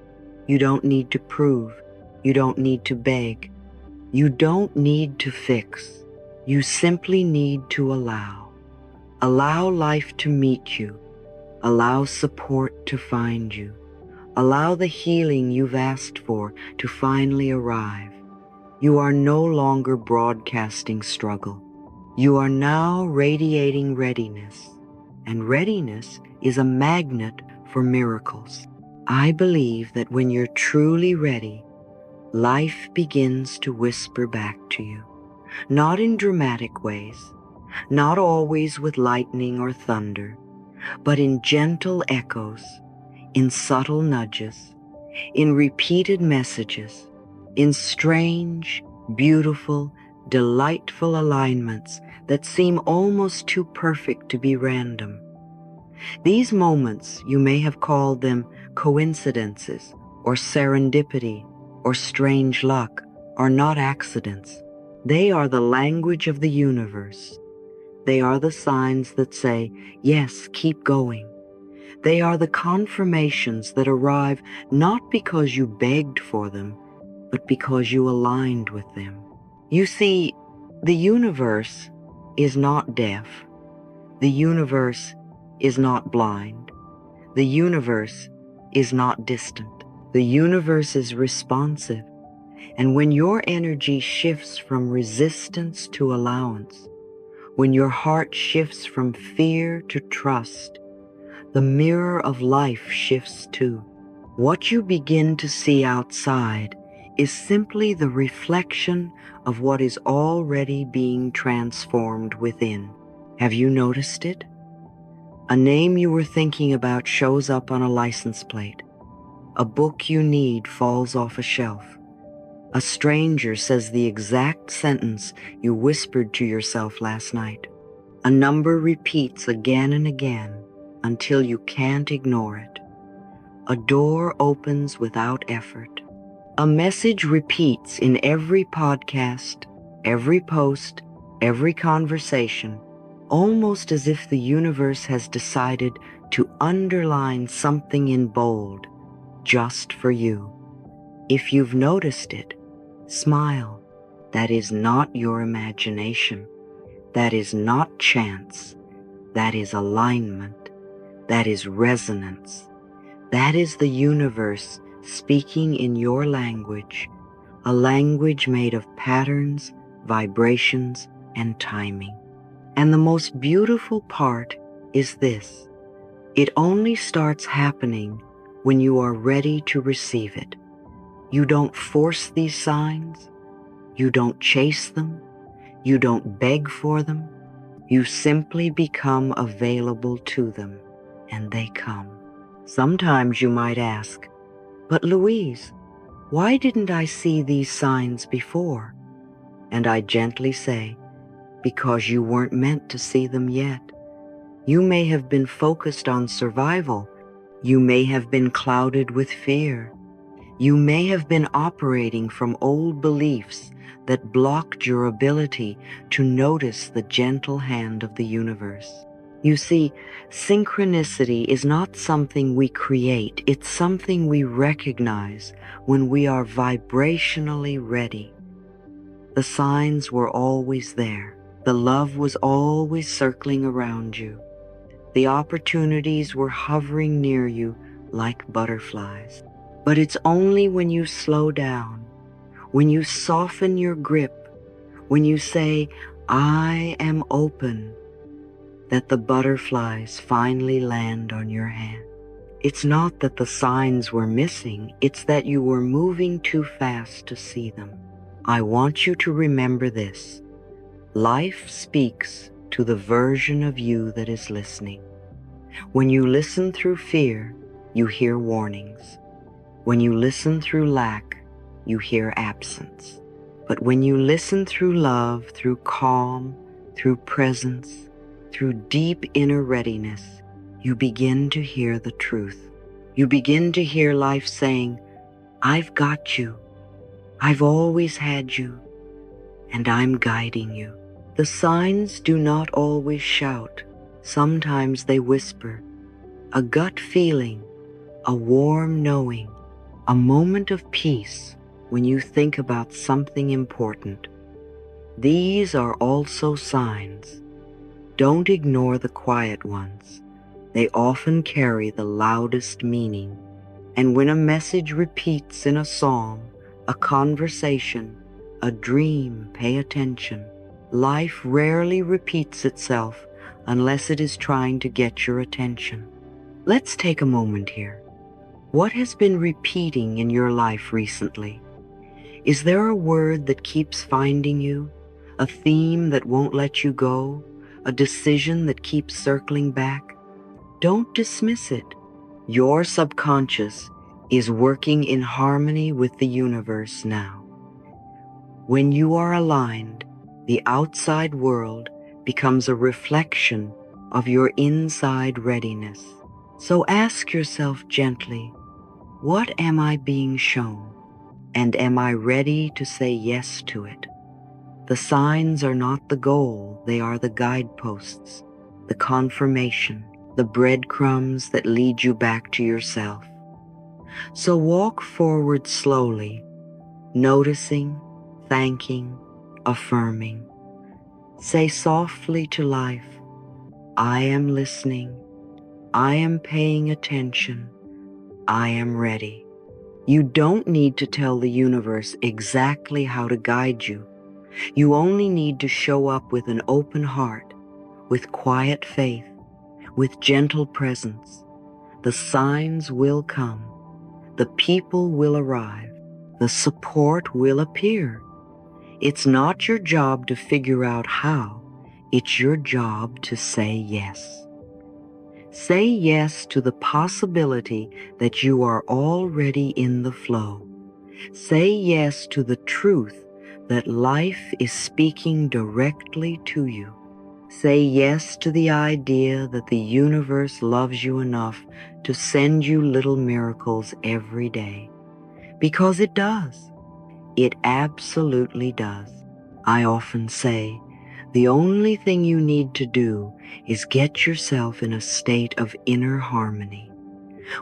Speaker 1: You don't need to prove. You don't need to beg. You don't need to fix. You simply need to allow. Allow life to meet you. Allow support to find you. Allow the healing you've asked for to finally arrive. You are no longer broadcasting struggle. You are now radiating readiness. And readiness is a magnet for miracles. I believe that when you're truly ready, life begins to whisper back to you. Not in dramatic ways, not always with lightning or thunder, but in gentle echoes, in subtle nudges, in repeated messages, in strange, beautiful, delightful alignments that seem almost too perfect to be random. These moments, you may have called them coincidences or serendipity or strange luck, are not accidents. They are the language of the universe. They are the signs that say, yes, keep going. They are the confirmations that arrive not because you begged for them, but because you aligned with them. You see, the universe is not deaf. The universe is not blind. The universe is not distant. The universe is responsive. And when your energy shifts from resistance to allowance, when your heart shifts from fear to trust, the mirror of life shifts too. What you begin to see outside is simply the reflection of what is already being transformed within. Have you noticed it? A name you were thinking about shows up on a license plate. A book you need falls off a shelf. A stranger says the exact sentence you whispered to yourself last night. A number repeats again and again until you can't ignore it. A door opens without effort. A message repeats in every podcast, every post, every conversation, almost as if the universe has decided to underline something in bold just for you. If you've noticed it, smile. That is not your imagination. That is not chance. That is alignment. That is resonance. That is the universe speaking in your language, a language made of patterns, vibrations, and timing. And the most beautiful part is this: it only starts happening when you are ready to receive it. You don't force these signs. You don't chase them. You don't beg for them. You simply become available to them, and they come. Sometimes you might ask, "But Louise, why didn't I see these signs before?" And I gently say, because you weren't meant to see them yet. You may have been focused on survival. You may have been clouded with fear. You may have been operating from old beliefs that blocked your ability to notice the gentle hand of the universe. You see, synchronicity is not something we create. It's something we recognize when we are vibrationally ready. The signs were always there. The love was always circling around you. The opportunities were hovering near you like butterflies. But it's only when you slow down, when you soften your grip, when you say, "I am open," that the butterflies finally land on your hand. It's not that the signs were missing, it's that you were moving too fast to see them. I want you to remember this: life speaks to the version of you that is listening. When you listen through fear, you hear warnings. When you listen through lack, you hear absence. But when you listen through love, through calm, through presence, through deep inner readiness, you begin to hear the truth. You begin to hear life saying, "I've got you. I've always had you, and I'm guiding you." The signs do not always shout. Sometimes they whisper, a gut feeling, a warm knowing, a moment of peace when you think about something important. These are also signs. Don't ignore the quiet ones. They often carry the loudest meaning. And when a message repeats in a song, a conversation, a dream, pay attention. Life rarely repeats itself unless it is trying to get your attention. Let's take a moment here. What has been repeating in your life recently? Is there a word that keeps finding you? A theme that won't let you go? A decision that keeps circling back? Don't dismiss it. Your subconscious is working in harmony with the universe now. When you are aligned, the outside world becomes a reflection of your inside readiness. So ask yourself gently, what am I being shown? And am I ready to say yes to it? The signs are not the goal, they are the guideposts, the confirmation, the breadcrumbs that lead you back to yourself. So walk forward slowly, noticing, thanking, affirming. Say softly to life, "I am listening. I am paying attention. I am ready." You don't need to tell the universe exactly how to guide you. You only need to show up with an open heart, with quiet faith, with gentle presence. The signs will come. The people will arrive. The support will appear. It's not your job to figure out how. It's your job to say yes. Say yes to the possibility that you are already in the flow. Say yes to the truth that life is speaking directly to you. Say yes to the idea that the universe loves you enough to send you little miracles every day. Because it does. It absolutely does. I often say, The only thing you need to do is get yourself in a state of inner harmony.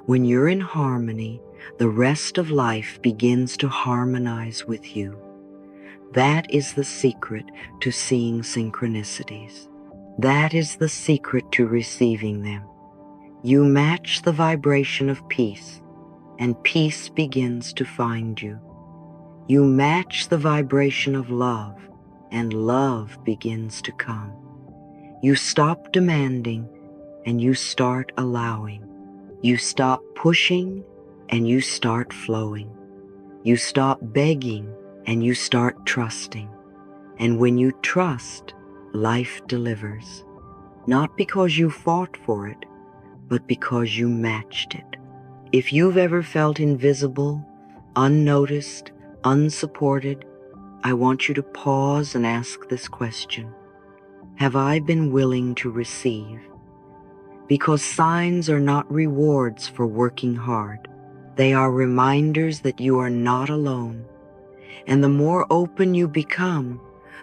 Speaker 1: When you're in harmony, the rest of life begins to harmonize with you. That is the secret to seeing synchronicities. That is the secret to receiving them. You match the vibration of peace, and peace begins to find you. You match the vibration of love, and love begins to come. You stop demanding, and you start allowing. You stop pushing, and you start flowing. You stop begging, and you start trusting. And when you trust, life delivers. Not because you fought for it, but because you matched it. If you've ever felt invisible, unnoticed, unsupported, I want you to pause and ask this question. Have I been willing to receive? Because signs are not rewards for working hard. They are reminders that you are not alone. And the more open you become,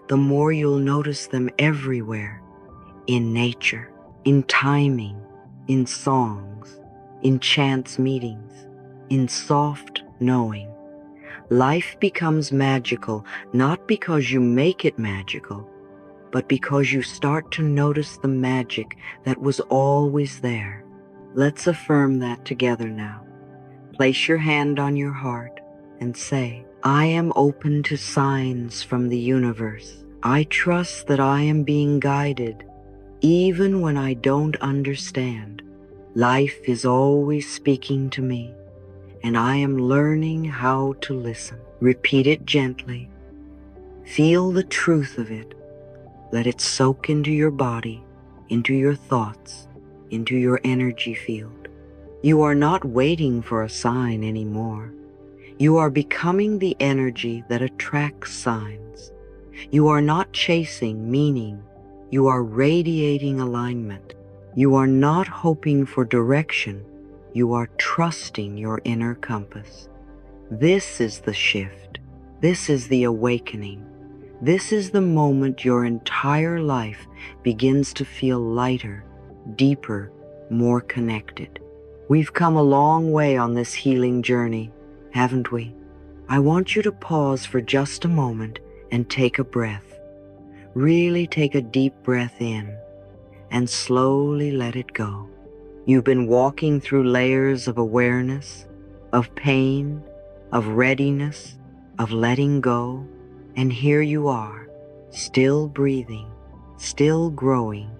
Speaker 1: the more you'll notice them everywhere. In nature, in timing, in songs, in chance meetings, in soft knowing. Life becomes magical not because you make it magical, but because you start to notice the magic that was always there. Let's affirm that together now. Place your hand on your heart and say, I am open to signs from the universe. I trust that I am being guided, even when I don't understand. Life is always speaking to me, and I am learning how to listen. Repeat it gently. Feel the truth of it. Let it soak into your body, into your thoughts, into your energy field. You are not waiting for a sign anymore. You are becoming the energy that attracts signs. You are not chasing meaning. You are radiating alignment. You are not hoping for direction. You are trusting your inner compass. This is the shift. This is the awakening. This is the moment your entire life begins to feel lighter, deeper, more connected. We've come a long way on this healing journey, haven't we? I want you to pause for just a moment and take a breath. Really take a deep breath in and slowly let it go. You've been walking through layers of awareness, of pain, of readiness, of letting go, and here you are, still breathing, still growing,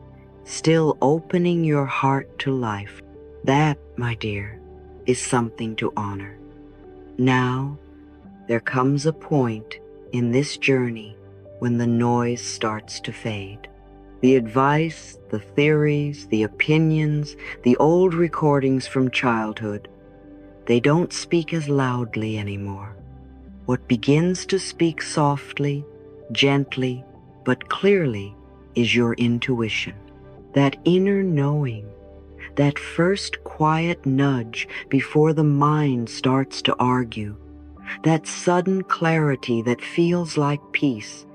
Speaker 1: still opening your heart to life. That, my dear, is something to honor. Now, there comes a point in this journey when the noise starts to fade. The advice, the theories, the opinions, the old recordings from childhood, they don't speak as loudly anymore. What begins to speak softly, gently, but clearly is your intuition. That inner knowing, that first quiet nudge before the mind starts to argue, that sudden clarity that feels like peace,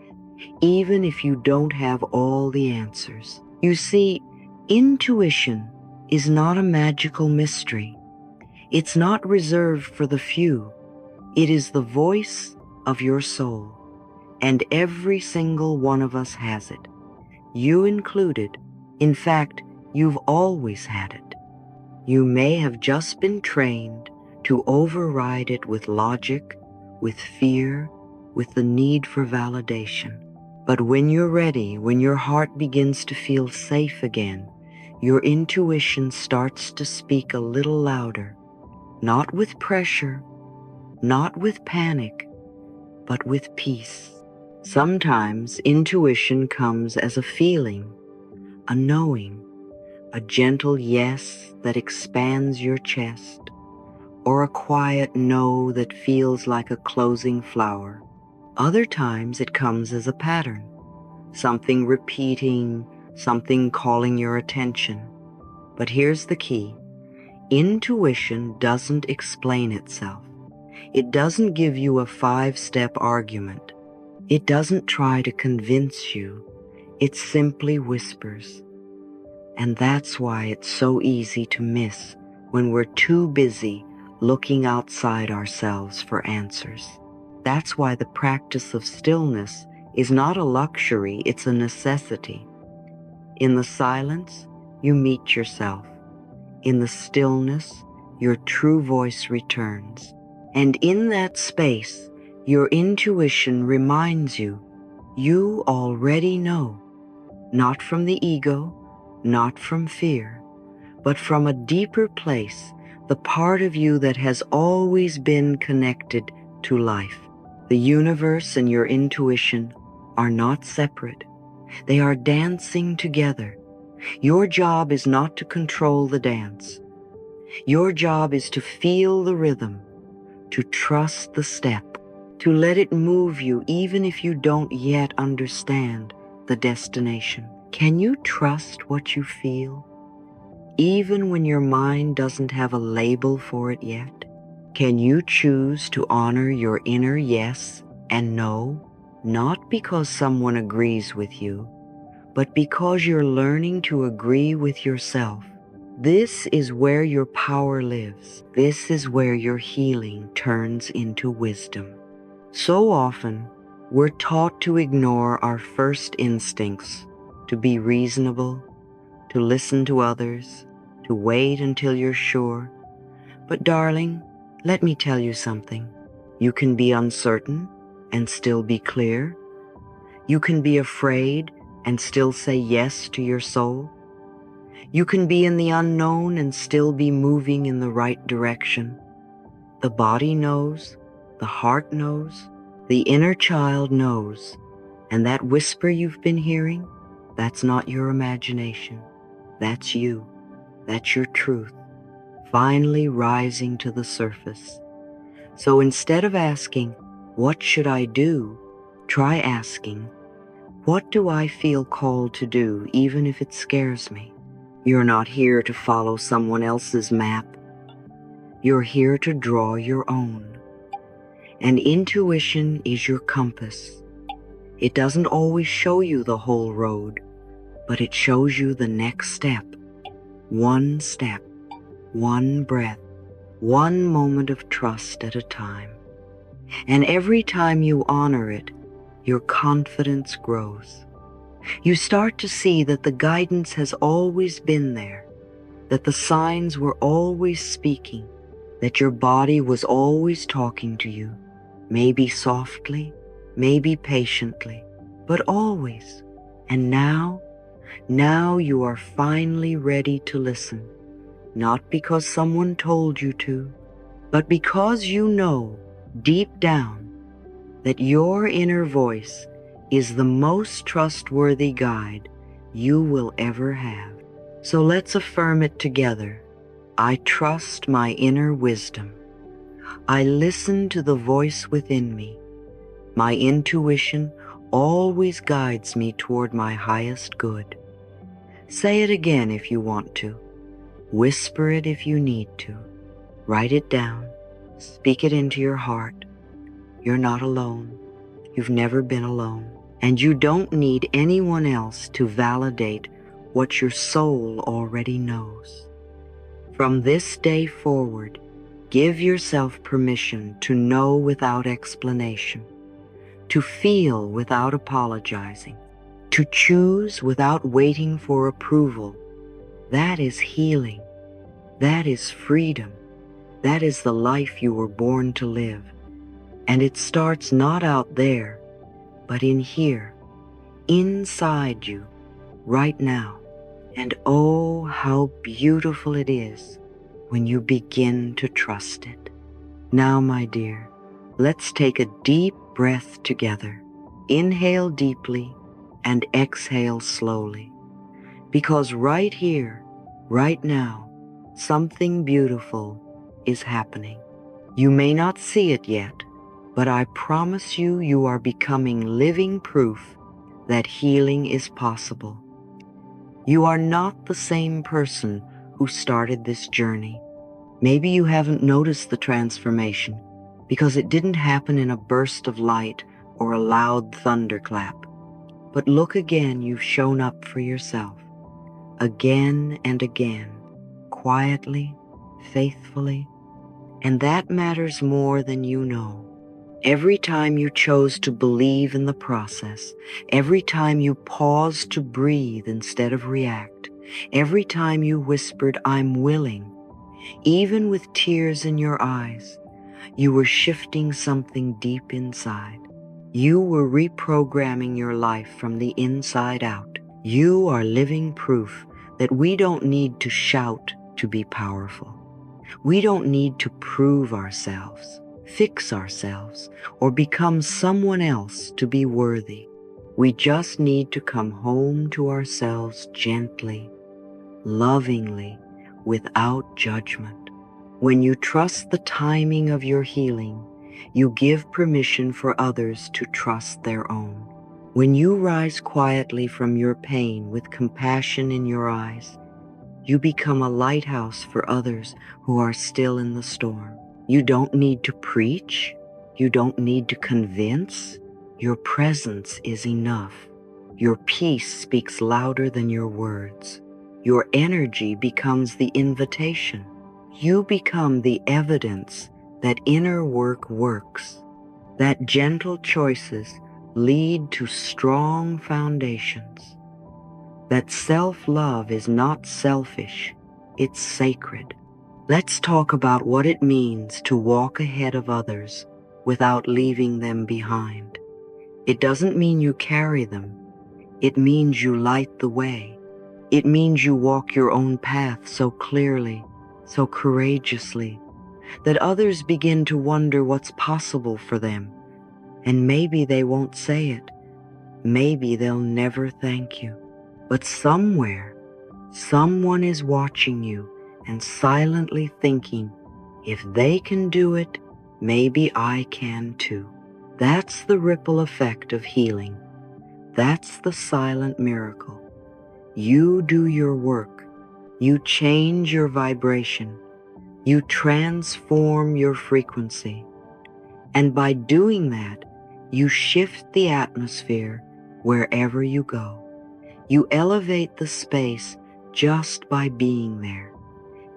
Speaker 1: even if you don't have all the answers. You see, intuition is not a magical mystery. It's not reserved for the few. It is the voice of your soul, and every single one of us has it, you included. In fact, you've always had it. You may have just been trained to override it with logic, with fear, with the need for validation. But when you're ready, when your heart begins to feel safe again, your intuition starts to speak a little louder, not with pressure, not with panic, but with peace. Sometimes intuition comes as a feeling, a knowing, a gentle yes that expands your chest, or a quiet no that feels like a closing flower. Other times it comes as a pattern, something repeating, something calling your attention. But here's the key. Intuition doesn't explain itself. It doesn't give you a 5-step argument. It doesn't try to convince you. It simply whispers. And that's why it's so easy to miss when we're too busy looking outside ourselves for answers. That's why the practice of stillness is not a luxury, it's a necessity. In the silence, you meet yourself. In the stillness, your true voice returns. And in that space, your intuition reminds you, you already know, not from the ego, not from fear, but from a deeper place, the part of you that has always been connected to life. The universe and your intuition are not separate. They are dancing together. Your job is not to control the dance. Your job is to feel the rhythm, to trust the step, to let it move you even if you don't yet understand the destination. Can you trust what you feel, even when your mind doesn't have a label for it yet? Can you choose to honor your inner yes and no, not because someone agrees with you, but because you're learning to agree with yourself? This is where your power lives. This is where your healing turns into wisdom. So often, we're taught to ignore our first instincts, to be reasonable, to listen to others, to wait until you're sure. But darling, let me tell you something. You can be uncertain and still be clear. You can be afraid and still say yes to your soul. You can be in the unknown and still be moving in the right direction. The body knows, the heart knows, the inner child knows, and that whisper you've been hearing, that's not your imagination. That's you. That's your truth, finally rising to the surface. So instead of asking, what should I do? Try asking, what do I feel called to do, even if it scares me? You're not here to follow someone else's map. You're here to draw your own. And intuition is your compass. It doesn't always show you the whole road, but it shows you the next step, one breath, one moment of trust at a time. And every time you honor it, your confidence grows. You start to see that the guidance has always been there, that the signs were always speaking, that your body was always talking to you, maybe softly, maybe patiently, but always. And now you are finally ready to listen, not because someone told you to, but because you know deep down that your inner voice is the most trustworthy guide you will ever have. So let's affirm it together. I trust my inner wisdom. I listen to the voice within me. My intuition always guides me toward my highest good. Say it again if you want to. Whisper it if you need to. Write it down. Speak it into your heart. You're not alone. You've never been alone. And you don't need anyone else to validate what your soul already knows. From this day forward, give yourself permission to know without explanation, to feel without apologizing, to choose without waiting for approval. That is healing. That is freedom. That is the life you were born to live. And it starts not out there, but in here, inside you, right now. And oh, how beautiful it is when you begin to trust it. Now, my dear, let's take a deep breath together. Inhale deeply and exhale slowly. Because right here, right now, something beautiful is happening. You may not see it yet, but I promise you, you are becoming living proof that healing is possible. You are not the same person who started this journey. Maybe you haven't noticed the transformation because it didn't happen in a burst of light or a loud thunderclap. But look again, you've shown up for yourself. Again and again, quietly, faithfully, and that matters more than you know. Every time you chose to believe in the process, every time you paused to breathe instead of react, every time you whispered, "I'm willing," even with tears in your eyes, you were shifting something deep inside. You were reprogramming your life from the inside out. You are living proof that we don't need to shout to be powerful. We don't need to prove ourselves, fix ourselves, or become someone else to be worthy. We just need to come home to ourselves gently, lovingly, without judgment. When you trust the timing of your healing, you give permission for others to trust their own. When you rise quietly from your pain with compassion in your eyes, you become a lighthouse for others who are still in the storm. You don't need to preach. You don't need to convince. Your presence is enough. Your peace speaks louder than your words. Your energy becomes the invitation. You become the evidence that inner work works, that gentle choices lead to strong foundations, that self-love is not selfish, it's sacred. Let's talk about what it means to walk ahead of others without leaving them behind. It doesn't mean you carry them. It means you light the way. It means you walk your own path so clearly, so courageously, that others begin to wonder what's possible for them. And maybe they won't say it. Maybe they'll never thank you. But somewhere, someone is watching you and silently thinking, if they can do it, maybe I can too. That's the ripple effect of healing. That's the silent miracle. You do your work. You change your vibration. You transform your frequency. And by doing that, you shift the atmosphere wherever you go. You elevate the space just by being there.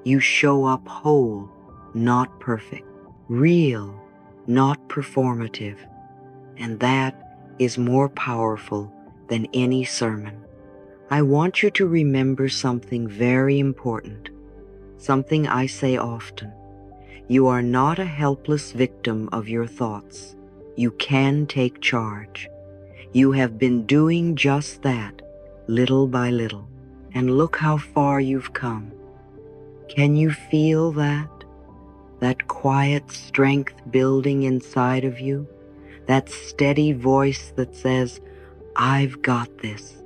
Speaker 1: You show up whole, not perfect, real, not performative. And that is more powerful than any sermon. I want you to remember something very important, something I say often. You are not a helpless victim of your thoughts. You can take charge. You have been doing just that, little by little, and look how far you've come. Can you feel that? That quiet strength building inside of you? That steady voice that says, "I've got this.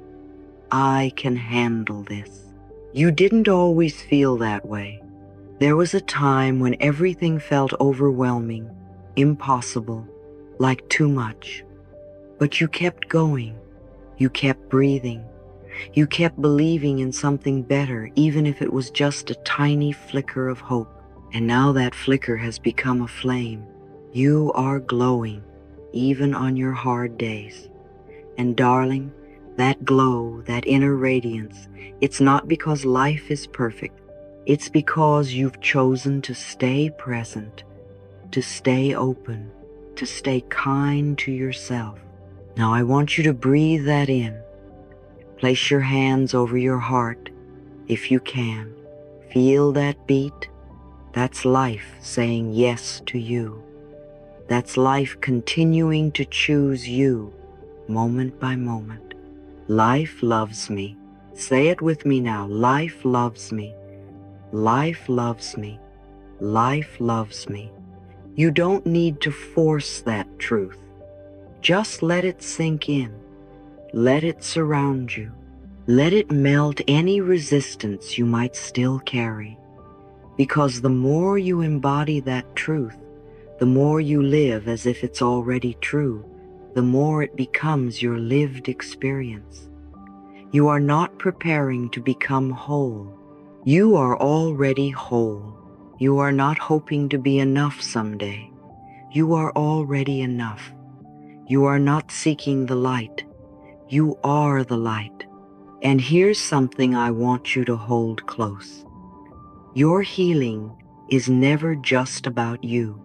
Speaker 1: I can handle this." You didn't always feel that way. There was a time when everything felt overwhelming, impossible, like too much. But you kept going. You kept breathing. You kept believing in something better, even if it was just a tiny flicker of hope. And now that flicker has become a flame. You are glowing, even on your hard days. And darling, that glow, that inner radiance, it's not because life is perfect. It's because you've chosen to stay present, to stay open, to stay kind to yourself. Now I want you to breathe that in. Place your hands over your heart, if you can. Feel that beat. That's life saying yes to you. That's life continuing to choose you, moment by moment. Life loves me. Say it with me now. Life loves me. Life loves me. Life loves me. You don't need to force that truth. Just let it sink in. Let it surround you. Let it melt any resistance you might still carry. Because the more you embody that truth, the more you live as if it's already true, the more it becomes your lived experience. You are not preparing to become whole. You are already whole. You are not hoping to be enough someday. You are already enough. You are not seeking the light. You are the light. And here's something I want you to hold close. Your healing is never just about you.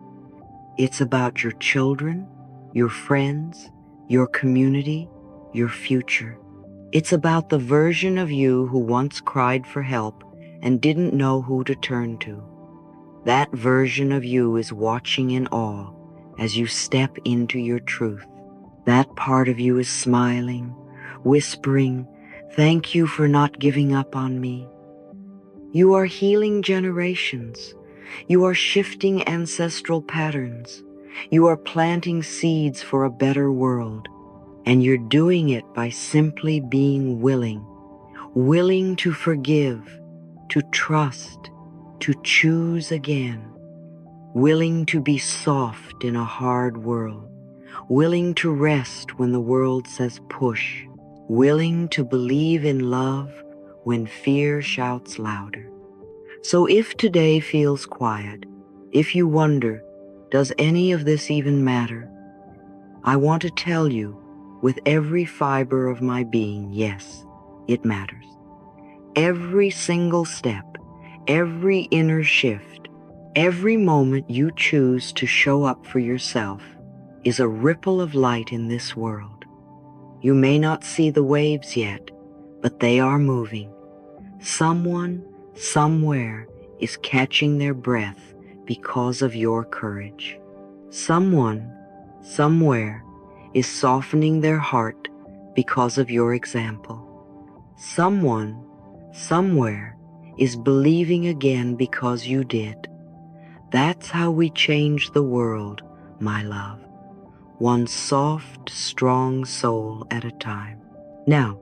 Speaker 1: It's about your children, your friends, your community, your future. It's about the version of you who once cried for help and didn't know who to turn to. That version of you is watching in awe as you step into your truth. That part of you is smiling, whispering, "Thank you for not giving up on me." You are healing generations. You are shifting ancestral patterns. You are planting seeds for a better world. And you're doing it by simply being willing to forgive, to trust, to choose again, willing to be soft in a hard world, willing to rest when the world says push, willing to believe in love when fear shouts louder. So if today feels quiet, if you wonder, does any of this even matter? I want to tell you with every fiber of my being, yes, it matters. Every single step, every inner shift, every moment you choose to show up for yourself is a ripple of light in this world. You may not see the waves yet, but they are moving. Someone, somewhere, is catching their breath because of your courage. Someone, somewhere, is softening their heart because of your example. Someone, somewhere, is believing again because you did. That's how we change the world, my love. One soft, strong soul at a time. Now,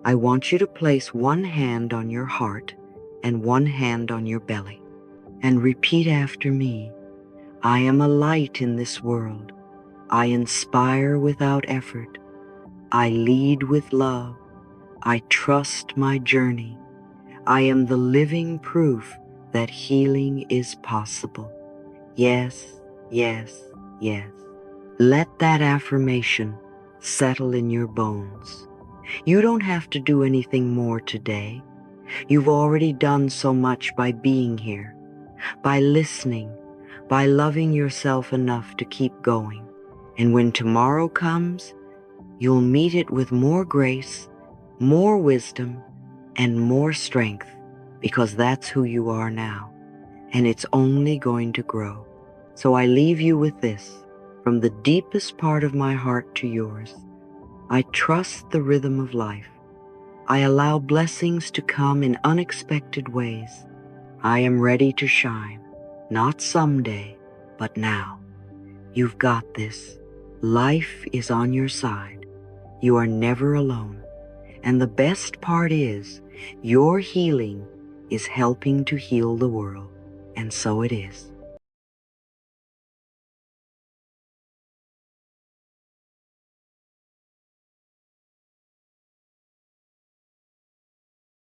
Speaker 1: I want you to place one hand on your heart and one hand on your belly and repeat after me. I am a light in this world. I inspire without effort. I lead with love. I trust my journey. I am the living proof that healing is possible. Yes, yes, yes. Let that affirmation settle in your bones. You don't have to do anything more today. You've already done so much by being here, by listening, by loving yourself enough to keep going. And when tomorrow comes, you'll meet it with more grace, more wisdom, and more strength, because that's who you are now, and it's only going to grow. So I leave you with this, from the deepest part of my heart to yours. I trust the rhythm of life. I allow blessings to come in unexpected ways. I am ready to shine, not someday, but now. You've got this. Life is on your side. You are never alone. And the best part is, your healing is helping to heal the world. And so it is.